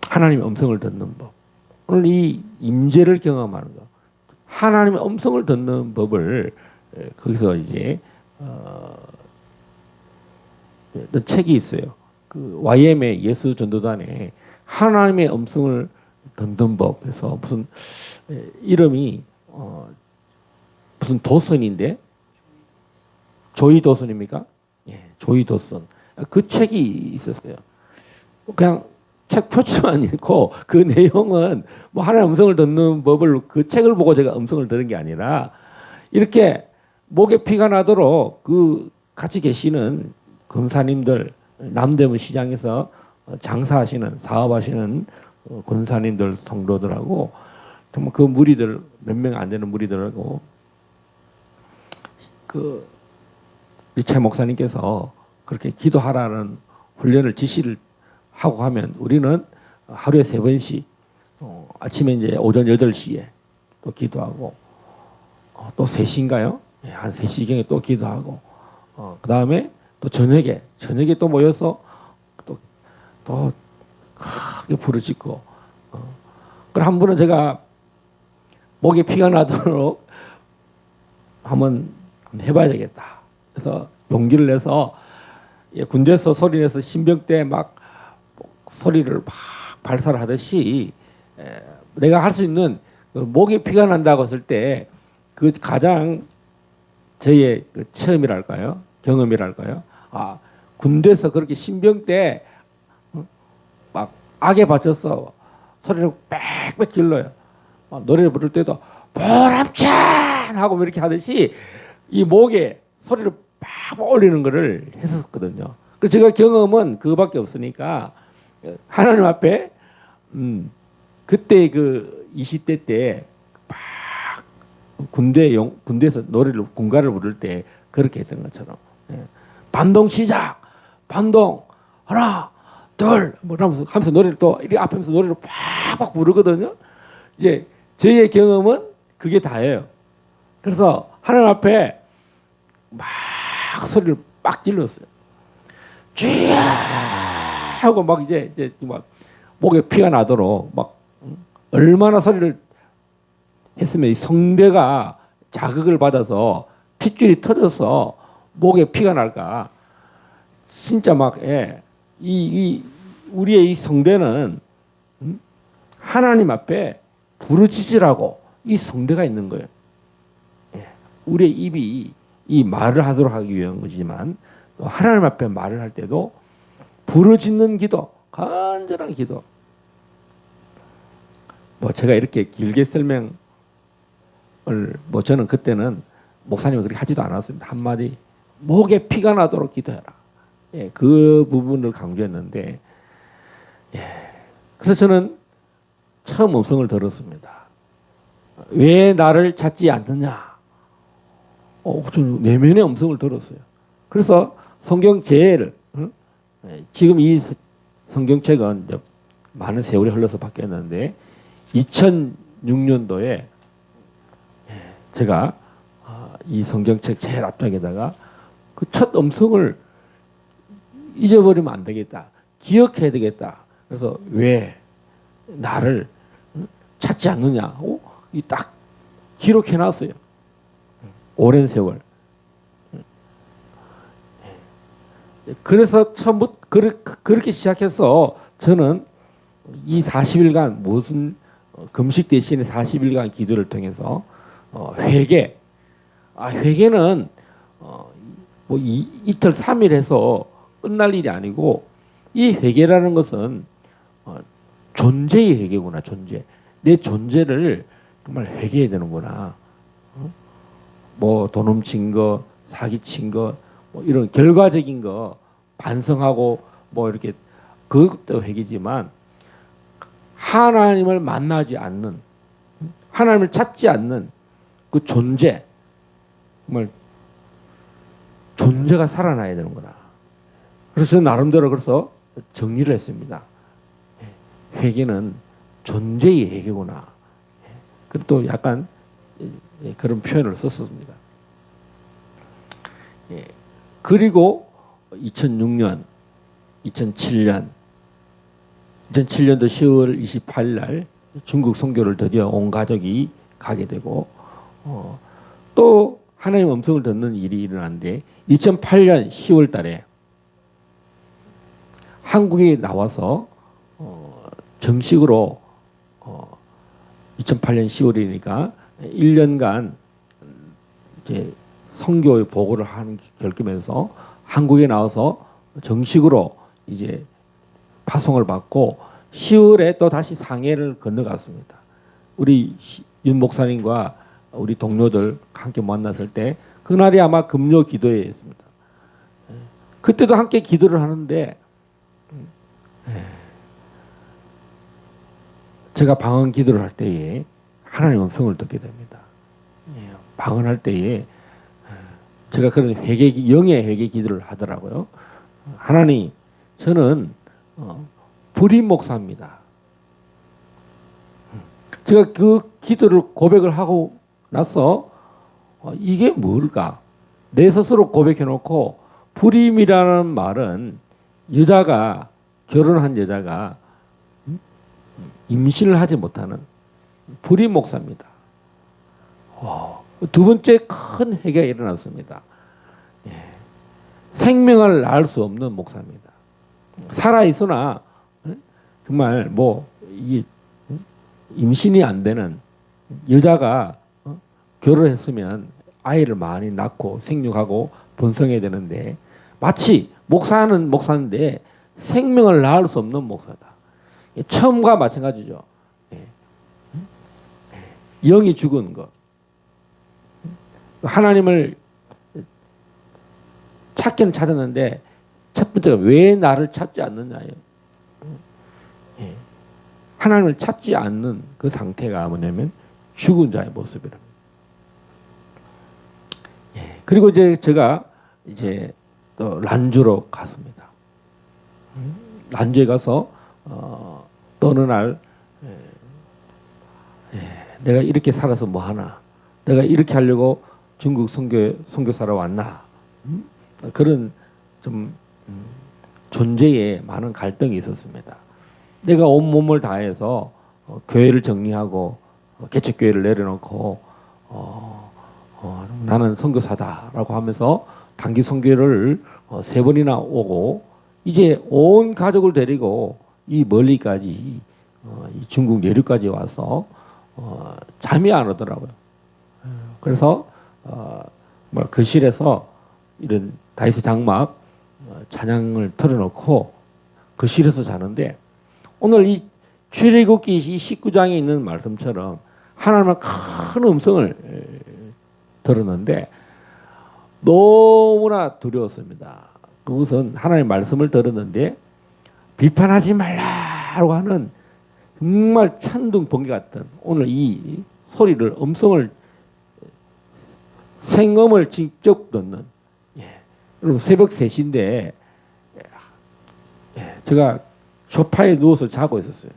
하나님의 음성을 듣는 법, 오늘 이 임재를 경험하는 것, 하나님의 음성을 듣는 법을 거기서 이제 어떤 책이 있어요. 그 YM의 예수 전도단에 하나님의 음성을 듣는 법에서 무슨 이름이 무슨 도슨인데 조이 도슨입니까? 예, 조이 도슨. 그 책이 있었어요. 그냥 책 표지만 있고 그 내용은 뭐 하나의 음성을 듣는 법을 그 책을 보고 제가 음성을 들은 게 아니라 이렇게 목에 피가 나도록 그 같이 계시는 권사님들 남대문 시장에서 장사하시는 사업하시는 권사님들 성도들하고 정말 그 무리들 몇 명 안 되는 무리들하고 그 리차 목사님께서 그렇게 기도하라는 훈련을 지시를 하고 하면 우리는 하루에 3번씩 아침에 이제 오전 8시에 또 기도하고 또 3시인가요? 한 3시경에 또 기도하고 그 다음에 또 저녁에 또 모여서 또 크게 부르짖고 그럼 한 번은 제가 목에 피가 나도록 한번 해봐야 되겠다. 그래서 용기를 내서 군대에서 소리 내서 신병 때 막 소리를 막 발사를 하듯이 내가 할 수 있는 목에 피가 난다고 했을 때 그 가장 저의 그 체험이랄까요? 경험이랄까요? 군대에서 그렇게 신병 때 막 악에 받쳐서 소리를 빽빽 질러요. 노래를 부를 때도 보람찬 하고 이렇게 하듯이 이 목에 소리를 팍 올리는 거를 했었거든요. 그래서 제가 경험은 그거밖에 없으니까 하나님 앞에 그때 그 20대 때 막 군대에서 노래를 군가를 부를 때 그렇게 했던 것처럼 반동 시작 반동 하나 둘 뭐 하면서 노래를 또 이렇게 앞에서 노래를 팍팍 부르거든요. 이제 저의 경험은 그게 다예요. 그래서 하나님 앞에 막 소리를 빡 질렀어요. 주야 하고 막 이제 막 목에 피가 나도록 막 얼마나 소리를 했으면 이 성대가 자극을 받아서 핏줄이 터져서 목에 피가 날까. 진짜 막 우리의 이 성대는 하나님 앞에 부르짖으라고 이 성대가 있는 거예요. 우리의 입이 이 말을 하도록 하기 위한 거지만 하나님 앞에 말을 할 때도 부르짖는 기도, 간절한 기도. 뭐 제가 이렇게 길게 설명을 뭐 저는 그때는 목사님이 그렇게 하지도 않았습니다. 한마디 목에 피가 나도록 기도해라. 그 부분을 강조했는데 그래서 저는 처음 음성을 들었습니다. 왜 나를 찾지 않느냐? 저는 내면의 음성을 들었어요. 그래서 성경제를 지금 이 성경책은 이제 많은 세월이 흘러서 바뀌었는데 2006년도에 제가 이 성경책 제일 앞장에다가 그 첫 음성을 잊어버리면 안 되겠다. 기억해야 되겠다. 그래서 왜 나를 찾지 않느냐? 이 딱 기록해놨어요. 오랜 세월. 그래서 처음부터 그렇게 시작해서 저는 이 40일간 무슨 금식 대신에 40일간 기도를 통해서 회개. 회개는 뭐 이틀 3일 해서 끝날 일이 아니고 이 회개라는 것은 존재의 회개구나. 존재. 내 존재를 정말 회개해야 되는구나. 뭐 돈 훔친 거, 사기친 거, 뭐 이런 결과적인 거 반성하고 뭐 이렇게 그것도 회개지만 하나님을 만나지 않는, 하나님을 찾지 않는 그 존재, 정말 존재가 살아나야 되는구나. 그래서 나름대로 그래서 정리를 했습니다. 회개는 존재의 회개구나. 그리고 또 약간 그런 표현을 썼습니다. 그리고 2006년, 2007년도 10월 28일 날 중국 선교를 드디어 온 가족이 가게 되고 또 하나님 음성을 듣는 일이 일어났는데 2008년 10월 달에 한국에 나와서 정식으로 2008년 10월이니까 1년간 이제 선교의 보고를 하는 결심에서 한국에 나와서 정식으로 이제 파송을 받고 10월에 또 다시 상해를 건너갔습니다. 우리 윤 목사님과 우리 동료들 함께 만났을 때 그날이 아마 금요 기도회였습니다. 그때도 함께 기도를 하는데 제가 방언 기도를 할 때에 하나님의 음성을 듣게 됩니다. 방언할 때에 제가 그런 영의 회개 기도를 하더라고요. 하나님, 저는 불임 목사입니다. 제가 그 기도를 고백을 하고 나서 이게 뭘까? 내 스스로 고백해 놓고 불임이라는 말은 여자가 결혼한 여자가 임신을 하지 못하는 불임 목사입니다. 두 번째 큰 회개가 일어났습니다. 생명을 낳을 수 없는 목사입니다. 살아 있으나 정말 뭐 이게 임신이 안 되는 여자가 결혼했으면 아이를 많이 낳고 생육하고 번성해야 되는데 마치 목사는 목사인데 생명을 낳을 수 없는 목사다. 처음과 마찬가지죠. 영이 죽은 것. 하나님을 찾기는 찾았는데 첫 번째가 왜 나를 찾지 않느냐예요. 하나님을 찾지 않는 그 상태가 뭐냐면 죽은 자의 모습이랍니다. 그리고 이제 제가 이제 또 란주로 갔습니다. 란주에 가서 어느 날 내가 이렇게 살아서 뭐 하나, 내가 이렇게 하려고 중국 선교사로 왔나, 그런 좀 존재에 많은 갈등이 있었습니다. 내가 온 몸을 다해서 교회를 정리하고 개척교회를 내려놓고 나는 선교사다라고 하면서 단기 선교를 3번이나 오고 이제 온 가족을 데리고 이 멀리까지 이 중국 내륙까지 와서 잠이 안 오더라고요. 그래서 거실에서 이런 다윗의 장막 찬양을 틀어놓고 거실에서 자는데 오늘 이 출애굽기 19장에 있는 말씀처럼 하나님의 큰 음성을 들었는데 너무나 두려웠습니다. 그것은 하나님의 말씀을 들었는데 비판하지 말라고 하는 정말 천둥 번개 같은 오늘 이 소리를 음성을 생음을 직접 듣는 여러분 새벽 3시인데 제가 소파에 누워서 자고 있었어요.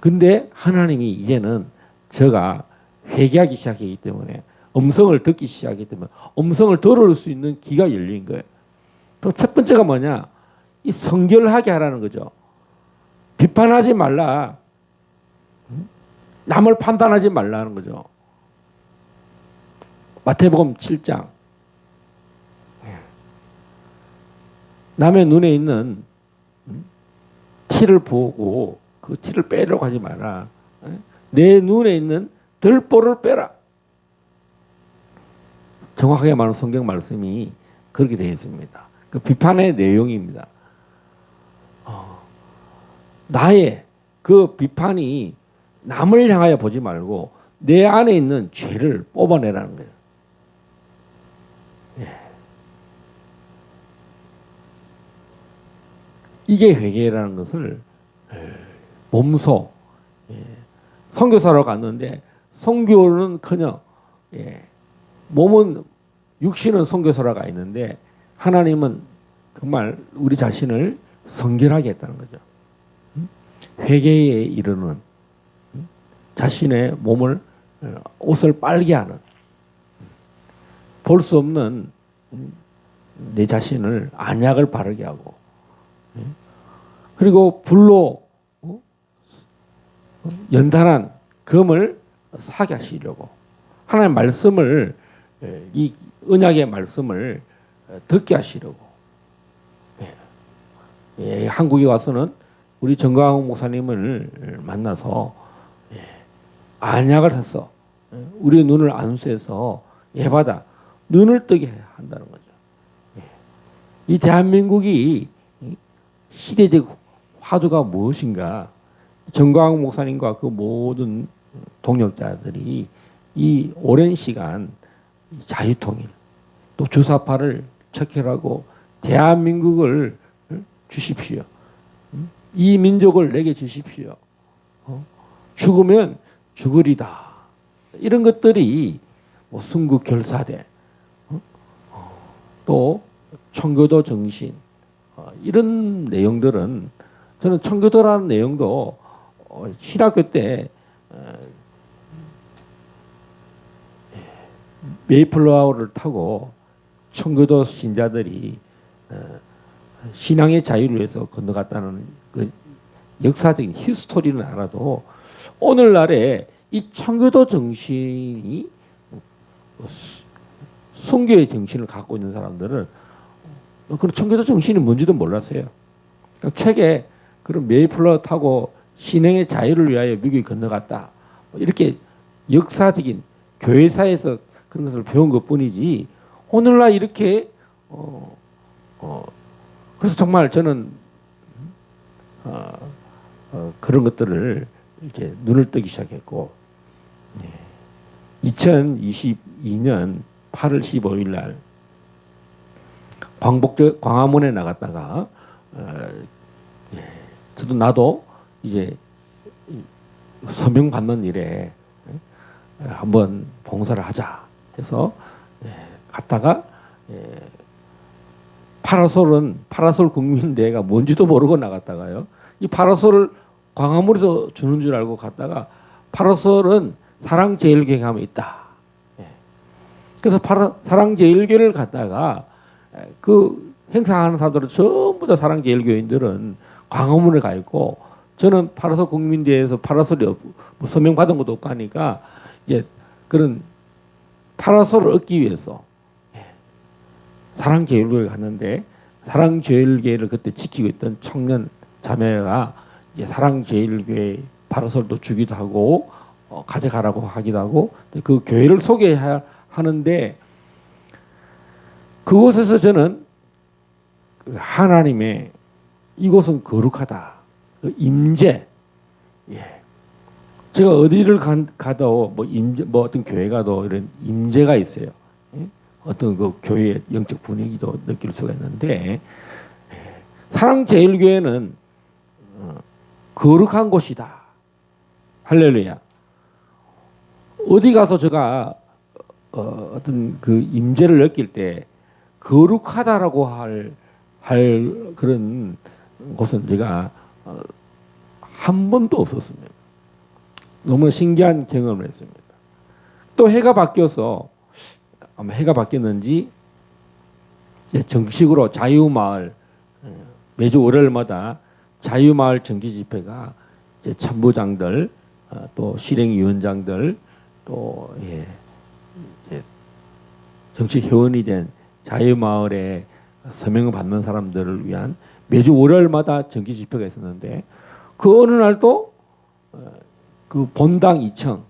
근데 하나님이 이제는 제가 회개하기 시작하기 때문에 음성을 듣기 시작하기 때문에 음성을 들을 수 있는 귀가 열린 거예요. 또 첫 번째가 뭐냐? 이 성결하게 하라는 거죠. 비판하지 말라. 남을 판단하지 말라는 거죠. 마태복음 7장. 남의 눈에 있는 티를 보고 그 티를 빼려고 하지 마라. 내 눈에 있는 들보를 빼라. 정확하게 말하면 성경 말씀이 그렇게 되어 있습니다. 그 비판의 내용입니다. 나의 그 비판이 남을 향하여 보지 말고 내 안에 있는 죄를 뽑아내라는 거예요. 이게 회개라는 것을 몸소 선교사로 갔는데 선교는커녕 몸은 육신은 선교사로 가 있는데 하나님은 정말 우리 자신을 성결하게 했다는 거죠. 회개에 이르는 자신의 몸을 옷을 빨게 하는 볼 수 없는 내 자신을 안약을 바르게 하고 그리고 불로 연단한 검을 사게 하시려고 하나님의 말씀을 이 언약의 말씀을 듣게 하시려고 한국에 와서는 우리 정광훈 목사님을 만나서 안약을 해서 우리의 눈을 안수해서 예받아 눈을 뜨게 한다는 거죠. 이 대한민국이 시대적 화두가 무엇인가? 정광훈 목사님과 그 모든 동력자들이 이 오랜 시간 자유통일, 또 주사파를 척결하고 대한민국을 주십시오. 이 민족을 내게 주십시오. 죽으면 죽으리다. 이런 것들이 뭐 순국결사대, 또 청교도 정신, 이런 내용들은 저는 청교도라는 내용도 신학교 때 메이플라워를 타고 청교도 신자들이 신앙의 자유를 위해서 건너갔다는 그 역사적인 히스토리는 알아도 오늘날에 이 청교도 정신이 순교의 정신을 갖고 있는 사람들은 그런 청교도 정신이 뭔지도 몰랐어요. 책에 그런 메이플라워 타고 신앙의 자유를 위하여 미국에 건너갔다, 이렇게 역사적인 교회사에서 그런 것을 배운 것뿐이지 오늘날 이렇게 그래서 정말 저는 그런 것들을 이렇게 눈을 뜨기 시작했고, 2022년 8월 15일 날 광화문에 나갔다가 저도 나도 이제 서명 받는 일에 한번 봉사를 하자 해서 갔다가 파라솔 국민대회가 뭔지도 모르고 나갔다가요, 이 파라솔을 광화문에서 주는 줄 알고 갔다가 파라솔은 사랑제일교회 가면 있다. 그래서 사랑제일교회를 갔다가 그 행사하는 사람들은 전부 다 사랑제일교회인들은 광화문에 가 있고, 저는 파라솔 국민대회에서 파라솔이 뭐 서명 받은 것도 없고 하니까 이제 그런 파라솔을 얻기 위해서 사랑제일교회에 갔는데, 사랑제일교회를 그때 지키고 있던 청년 자매가 이제 사랑제일교회 파라솔도 주기도 하고 가져가라고 하기도 하고 그 교회를 소개하는데, 그곳에서 저는 하나님의 이곳은 거룩하다, 그 임재, 제가 어디를 가도 뭐 어떤 교회 가도 이런 임재가 있어요. 어떤 그 교회의 영적 분위기도 느낄 수가 있는데, 사랑제일교회는 거룩한 곳이다. 할렐루야. 어디 가서 제가 어떤 그 임재를 느낄 때 거룩하다라고 할 그런 곳은 제가 한 번도 없었습니다. 너무 신기한 경험을 했습니다. 또 해가 바뀌어서, 아마 해가 바뀌었는지 정식으로 자유마을, 매주 월요일마다 자유마을 정기 집회가 참부장들, 또 실행위원장들, 또 정식 회원이 된 자유마을에 서명을 받는 사람들을 위한 매주 월요일마다 정기 집회가 있었는데, 그 어느 날도 그 본당 2층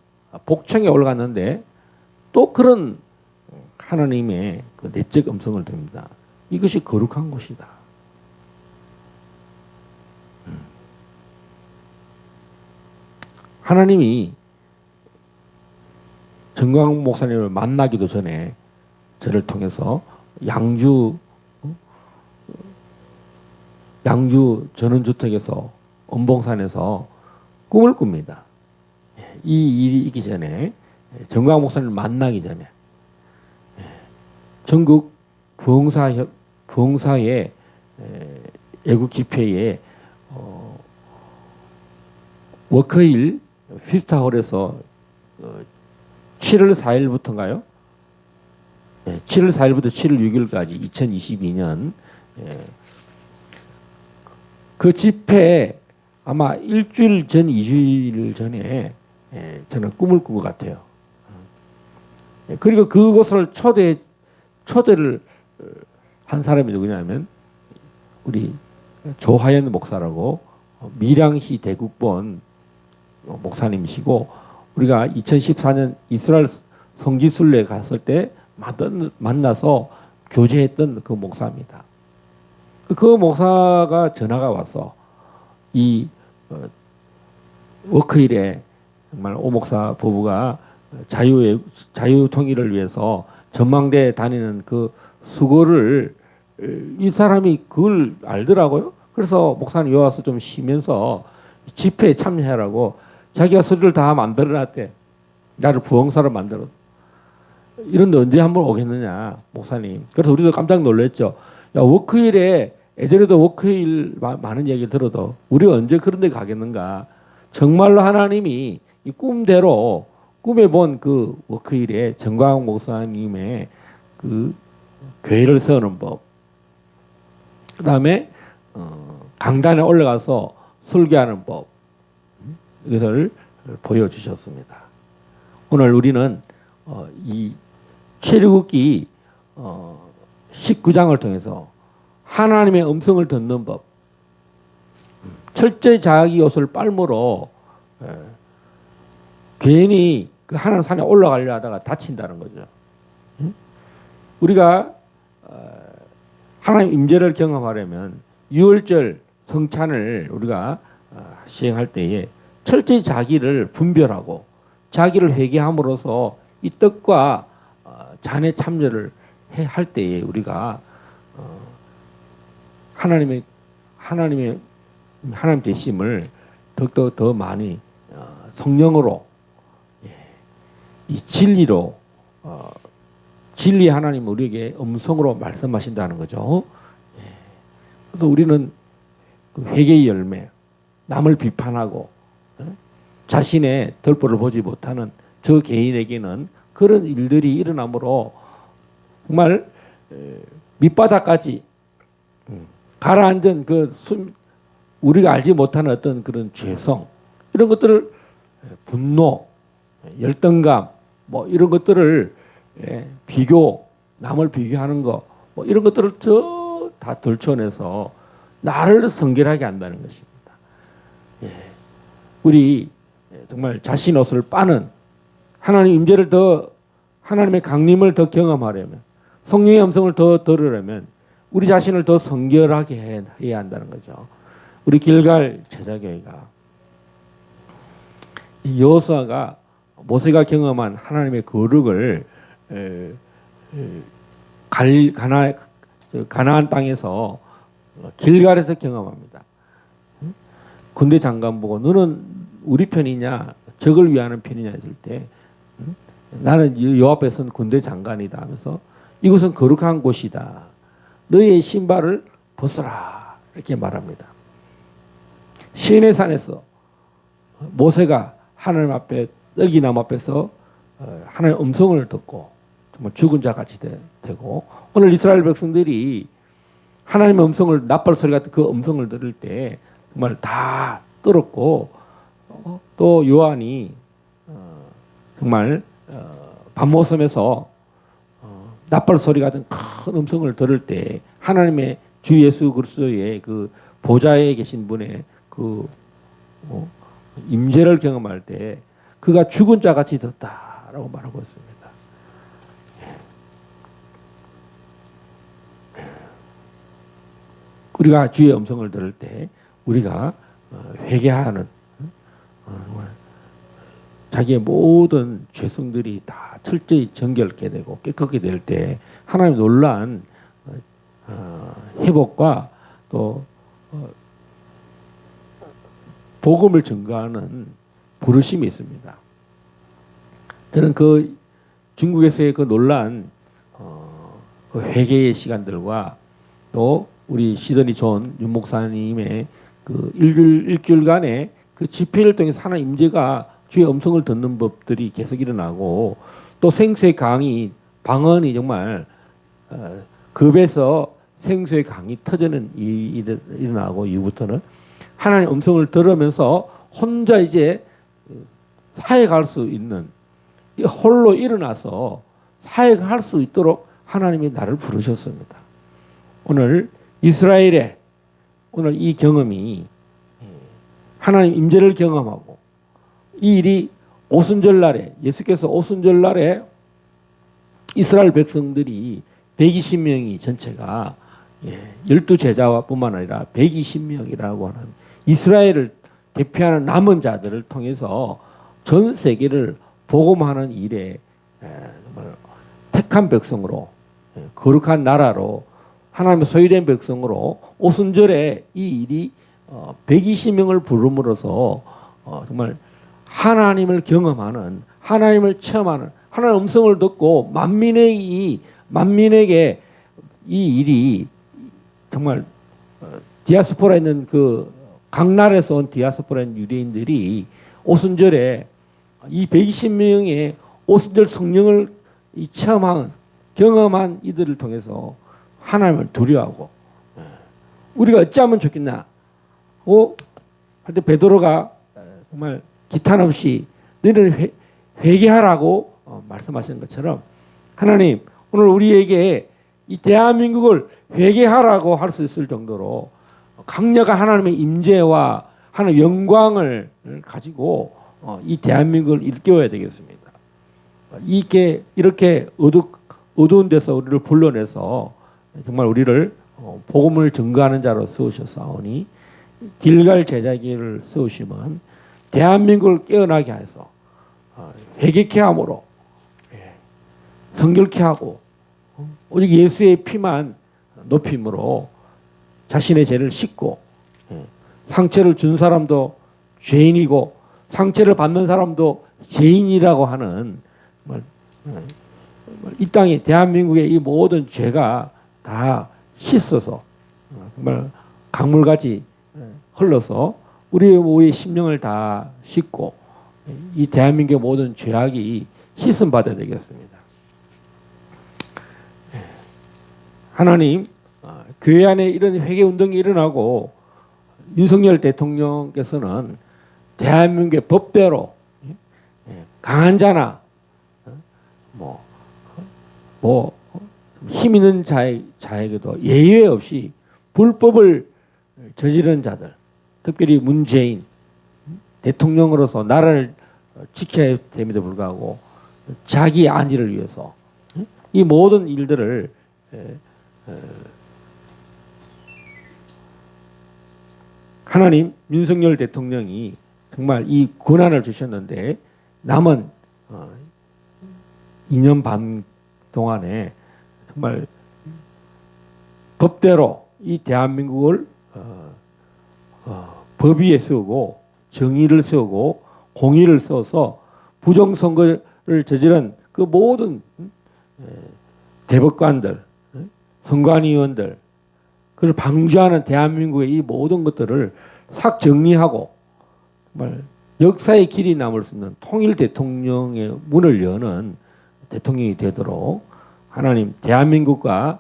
복층에 올라갔는데 또 그런 하나님의 그 내적 음성을 듭니다. 이것이 거룩한 곳이다. 하나님이 정광 목사님을 만나기도 전에 저를 통해서 양주 전원주택에서 엄봉산에서 꿈을 꿉니다. 이 일이 있기 전에, 정광 목사님을 만나기 전에 전국 부흥사의 애국 집회에 워커힐 피스타홀에서 7월 4일부터인가요? 7월 4일부터 7월 6일까지 2022년 그 집회에 아마 일주일 전, 2주일 전에 저는 꿈을 꾼 것 같아요. 그리고 그곳을 초대를 한 사람이 누구냐면 우리 조하연 목사라고 밀양시 대국본 목사님이시고, 우리가 2014년 이스라엘 성지순례 갔을 때 만나서 교제했던 그 목사입니다. 그 목사가 전화가 와서 이 워크힐에 정말 오 목사 부부가 자유 통일을 위해서 전망대 다니는 그 수고를 이 사람이 그걸 알더라고요. 그래서 목사님 여기 와서 좀 쉬면서 집회에 참여하라고 자기가 서류를 다 만들어놨대. 나를 부흥사로 만들어. 이런데 언제 한번 오겠느냐, 목사님. 그래서 우리도 깜짝 놀랐죠. 야, 워크힐에 예전에도 워크힐 많은 얘기를 들어도 우리가 언제 그런 데 가겠는가. 정말로 하나님이 이 꿈대로 꿈에 본 그 워크힐에 정광훈 목사님의 그 교회를 세우는 법, 그 다음에 강단에 올라가서 설교하는 법, 이것을 보여주셨습니다. 오늘 우리는 이 출애굽기 19장을 통해서 하나님의 음성을 듣는 법, 철저히 자기 옷을 빨므로 괜히 그 하나님 산에 올라가려 하다가 다친다는 거죠. 우리가 하나님 임재를 경험하려면 유월절 성찬을 우리가 시행할 때에 철저히 자기를 분별하고 자기를 회개함으로써 이 떡과 잔의 참여를 할 때에 우리가 하나님 되심을 더욱더 더 많이 성령으로 이 진리로 진리 하나님 우리에게 음성으로 말씀하신다는 거죠. 그래서 우리는 그 회개의 열매, 남을 비판하고 자신의 덜보를 보지 못하는 저 개인에게는 그런 일들이 일어나므로 정말 밑바닥까지 가라앉은 우리가 알지 못하는 어떤 그런 죄성, 이런 것들을 분노, 열등감, 뭐 이런 것들을 비교, 남을 비교하는 거, 뭐 이런 것들을 다 들춰내서 나를 성결하게 한다는 것입니다. 우리 정말 자신 옷을 빠는 하나님 임재를 하나님의 강림을 더 경험하려면, 성령의 음성을 더 들으려면 우리 자신을 더 성결하게 해야 한다는 거죠. 우리 길갈 제자교회가 여호수아가 모세가 경험한 하나님의 거룩을 가나안 땅에서 길갈에서 경험합니다. 군대 장관 보고 너는 우리 편이냐 적을 위하는 편이냐 했을 때 나는 여 앞에 선 군대 장관이다 하면서 이곳은 거룩한 곳이다. 너의 신발을 벗어라 이렇게 말합니다. 시내 산에서 모세가 하나님 앞에 떨기나무 앞에서 하나님의 음성을 듣고 정말 죽은 자같이 되고, 오늘 이스라엘 백성들이 하나님의 음성을, 나팔 소리 같은 그 음성을 들을 때 정말 다 떨었고, 또 요한이 정말 밤모섬에서 나팔 소리 같은 큰 음성을 들을 때 하나님의 주 예수 그리스도의 그 보좌에 계신 분의 그 임재를 경험할 때 그가 죽은 자같이 됐다라고 말하고 있습니다. 우리가 주의 음성을 들을 때 우리가 회개하는 자기의 모든 죄성들이 다 철저히 정결케 되고 깨끗게 될 때 하나님 놀라운 회복과 또 복음을 증거하는 부르심이 있습니다. 저는 그 중국에서의 그 놀라운 그 회개의 시간들과 또 우리 시드니 존 윤 목사님의 그 일주일간의 그 집회를 통해서 하나님 임재가 주의 음성을 듣는 법들이 계속 일어나고, 또 생수의 강이 방언이 정말 급에서 생수의 강이 터지는 일이 일어나고, 이후부터는 하나님 음성을 들으면서 혼자 이제 사역할 수 있는, 홀로 일어나서 사역할 수 있도록 하나님이 나를 부르셨습니다. 오늘 이스라엘의 오늘 이 경험이 하나님 임재를 경험하고, 이 일이 오순절날에, 예수께서 오순절날에 이스라엘 백성들이 120명이 전체가 12제자와 뿐만 아니라 120명이라고 하는 이스라엘을 대표하는 남은 자들을 통해서 전 세계를 복음하는 일에 정말 택한 백성으로, 거룩한 나라로, 하나님의 소유된 백성으로 오순절에 이 일이 120명을 부름으로써 정말 하나님을 경험하는, 하나님을 체험하는, 하나님의 음성을 듣고 만민에게 이 일이 정말 디아스포라에 있는 그 각 나라에서 온 디아스포라 있는 유대인들이 오순절에 이 120명의 오순절 성령을 경험한 이들을 통해서 하나님을 두려워하고, 우리가 어찌하면 좋겠나 할 때 베드로가 정말 기탄 없이 너희는 회개하라고 말씀하시는 것처럼, 하나님 오늘 우리에게 이 대한민국을 회개하라고 할 수 있을 정도로 강력한 하나님의 임재와 하나님의 영광을 가지고 이 대한민국을 일깨워야 되겠습니다. 이렇게 어두운 데서 우리를 불러내서 정말 우리를 복음을 증거하는 자로 세우셨사오니, 길갈 제자기를 세우시면 대한민국을 깨어나게 해서 회개케 함으로, 성결케 하고, 오직 예수의 피만 높임으로 자신의 죄를 씻고, 상처를 준 사람도 죄인이고 상처를 받는 사람도 죄인이라고 하는, 이 땅에 대한민국의 이 모든 죄가 다 씻어서 정말 강물같이 흘러서 우리의 심령을 다 씻고 이 대한민국의 모든 죄악이 씻음 받아야 되겠습니다. 하나님, 교회 안에 이런 회개 운동이 일어나고 윤석열 대통령께서는 대한민국의 법대로 강한 자나 힘 있는 자에게도 예외 없이 불법을 저지른 자들, 특별히 문재인 대통령으로서 나라를 지켜야 됨에도 불구하고 자기 안위를 위해서 이 모든 일들을 하나님, 윤석열 대통령이 정말 이 권한을 주셨는데 남은 2년 반 동안에 정말 법대로 이 대한민국을 법 위에 세우고 정의를 세우고 공의를 세워서 부정선거를 저지른 그 모든 대법관들, 선관위원들, 그걸 방조하는 대한민국의 이 모든 것들을 싹 정리하고 정말 역사의 길이 남을 수 있는 통일 대통령의 문을 여는 대통령이 되도록 하나님, 대한민국과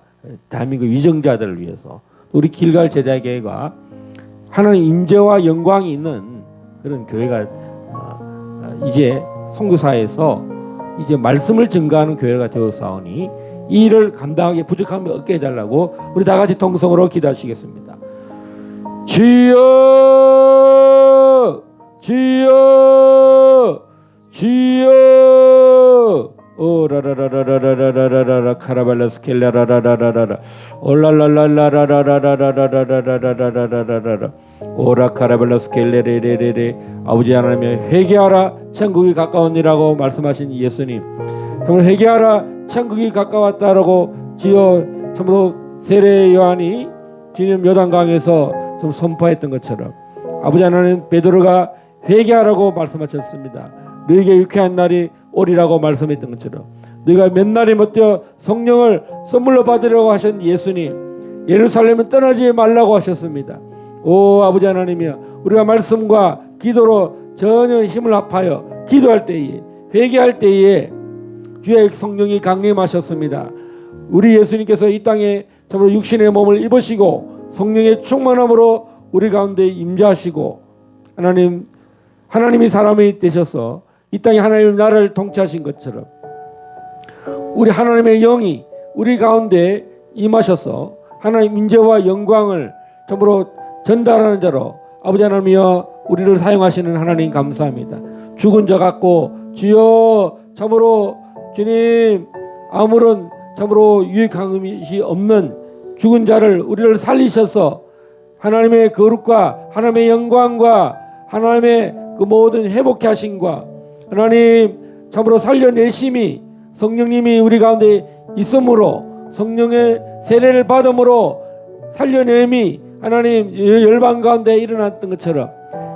대한민국 위정자들을 위해서 우리 길갈 제자교회가 하나님 임재와 영광이 있는 그런 교회가 이제 선교사에서 이제 말씀을 증거하는 교회가 되어사오니 이 일을 감당하기 부족함이 없게 해달라고 우리 다 같이 통성으로 기도하시겠습니다. 주여, 주여, 주여. 오라라라라라라라라라 카라발라스켈라라라라라라 올랄랄랄라라라라라라라라라라라라 오라 카라발라스켈레레레레레. 아버지 하나님의 회개하라 천국이 가까우니라고 말씀하신 예수님, 정말 회개하라 천국이 가까웠다라고 주여 참으로 세례 요한이 주님 요단강에서 좀 선포했던 것처럼 아버지 하나님, 베드로가 회개하라고 말씀하셨습니다. 너에게 유쾌한 날이 오리라고 말씀했던 것처럼 너희가 몇 날이 못되어 성령을 선물로 받으려고 하신 예수님, 예루살렘은 떠나지 말라고 하셨습니다. 오 아버지 하나님이여, 우리가 말씀과 기도로 전혀 힘을 합하여 기도할 때에, 회개할 때에 주의 성령이 강림하셨습니다. 우리 예수님께서 이 땅에 참으로 육신의 몸을 입으시고 성령의 충만함으로 우리 가운데 임재하시고 하나님이 사람이 되셔서 이 땅에 하나님의 나라를 통치하신 것처럼 우리 하나님의 영이 우리 가운데 임하셔서 하나님 임재와 영광을 참으로 전달하는 자로 아버지 하나님이여 우리를 사용하시는 하나님 감사합니다. 죽은 자 같고 주여 참으로 주님 아무런 참으로 유익한 것이 없는 죽은 자를 우리를 살리셔서 하나님의 거룩과 하나님의 영광과 하나님의 그 모든 회복케 하심과 하나님 참으로 살려내심이 성령님이 우리 가운데 있으므로 성령의 세례를 받음으로 살려냄이 하나님 열방 가운데 일어났던 것처럼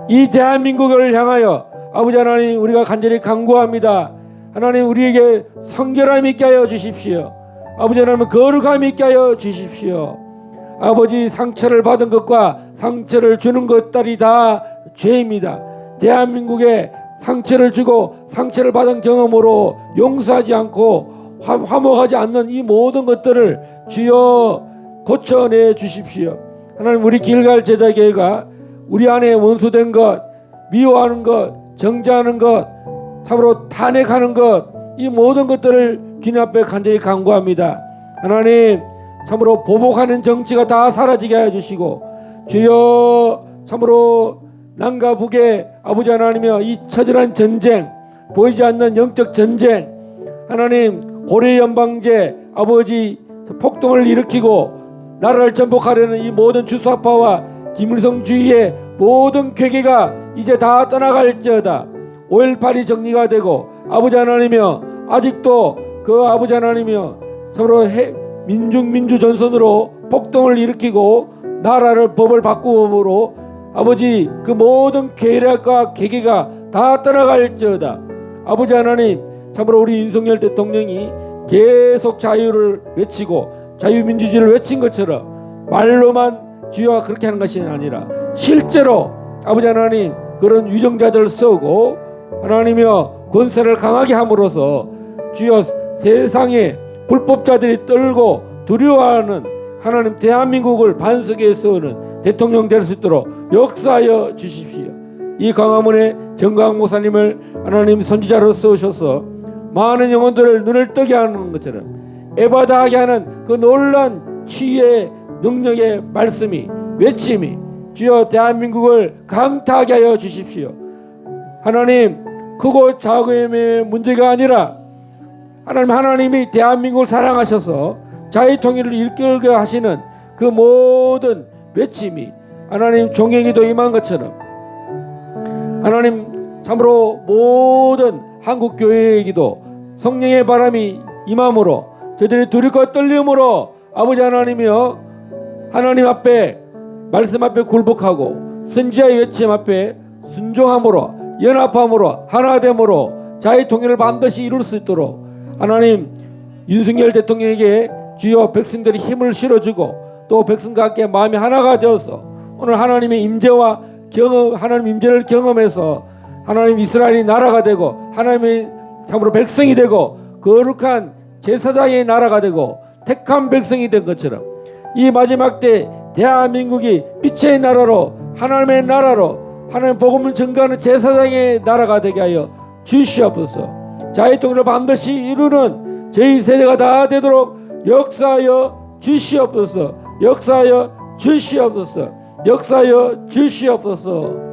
이 대한민국을 향하여 아버지 하나님 우리가 간절히 간구합니다. 하나님 우리에게 성결함 있게 하여 주십시오. 아버지 하나님 거룩함 있게 하여 주십시오. 아버지 상처를 받은 것과 상처를 주는 것들이 다 죄입니다. 대한민국에 상처를 주고 상처를 받은 경험으로 용서하지 않고 화목하지 않는 이 모든 것들을 주여 고쳐내 주십시오. 하나님 우리 길갈 제자교회가 우리 안에 원수된 것, 미워하는 것, 정죄하는 것, 참으로 탄핵하는 것, 이 모든 것들을 주님 앞에 간절히 간구합니다. 하나님 참으로 보복하는 정치가 다 사라지게 하여 주시고 주여 참으로 남과 북의 아버지 하나님이여 이 처절한 전쟁, 보이지 않는 영적 전쟁, 하나님 고려 연방제 아버지 폭동을 일으키고 나라를 전복하려는 이 모든 주사파와 김일성주의의 모든 괴계가 이제 다 떠나갈지어다. 5.18이 정리가 되고 아버지 하나님이여 아직도 그 아버지 하나님이여 참으로 민중 전선으로 폭동을 일으키고 나라를 법을 바꾸므로 아버지 그 모든 괴력과 계기가 다 떠나갈지어다. 아버지 하나님 참으로 우리 윤석열 대통령이 계속 자유를 외치고 자유민주주의를 외친 것처럼 말로만 주여 그렇게 하는 것이 아니라 실제로 아버지 하나님 그런 위정자들을 쓰고 하나님이여 권세를 강하게 함으로써 주여 세상에 불법자들이 떨고 두려워하는 하나님 대한민국을 반석에 세우는 대통령 될 수 있도록 역사하여 주십시오. 이 광화문에 정광 목사님을 하나님 선지자로 세우셔서 많은 영혼들을 눈을 뜨게 하는 것처럼 에바다하게 하는 그 놀란 치유의 능력의 말씀이 외침이 주여 대한민국을 강타하게 하여 주십시오. 하나님 크고 작음의 문제가 아니라 하나님이 대한민국을 사랑하셔서 자유통일을 이끌게 하시는 그 모든 외침이 하나님 종에게도 임한 것처럼 하나님 참으로 모든 한국교회에게도 성령의 바람이 임함으로 저들이 두렵고 떨림으로 아버지 하나님이여 하나님 앞에 말씀 앞에 굴복하고 선지자의 외침 앞에 순종함으로 연합함으로 하나됨으로 자유통일을 반드시 이룰 수 있도록 하나님 윤석열 대통령에게 주여 백성들이 힘을 실어주고 또 백성과 함께 마음이 하나가 되어서 오늘 하나님의 임재와 하나님 임재를 경험해서 하나님 이스라엘이 나라가 되고 하나님의 참으로 백성이 되고 거룩한 제사장의 나라가 되고 택한 백성이 된 것처럼 이 마지막 때 대한민국이 빛의 나라로 하나님의 나라로 하나님 복음을 전가하는 제사장의 나라가 되게 하여 주시옵소서. 자유통일을 반드시 이루는 저희 세대가 다 되도록 역사하여 주시옵소서. 역사하여 주시옵소서. 역사하여 주시옵소서.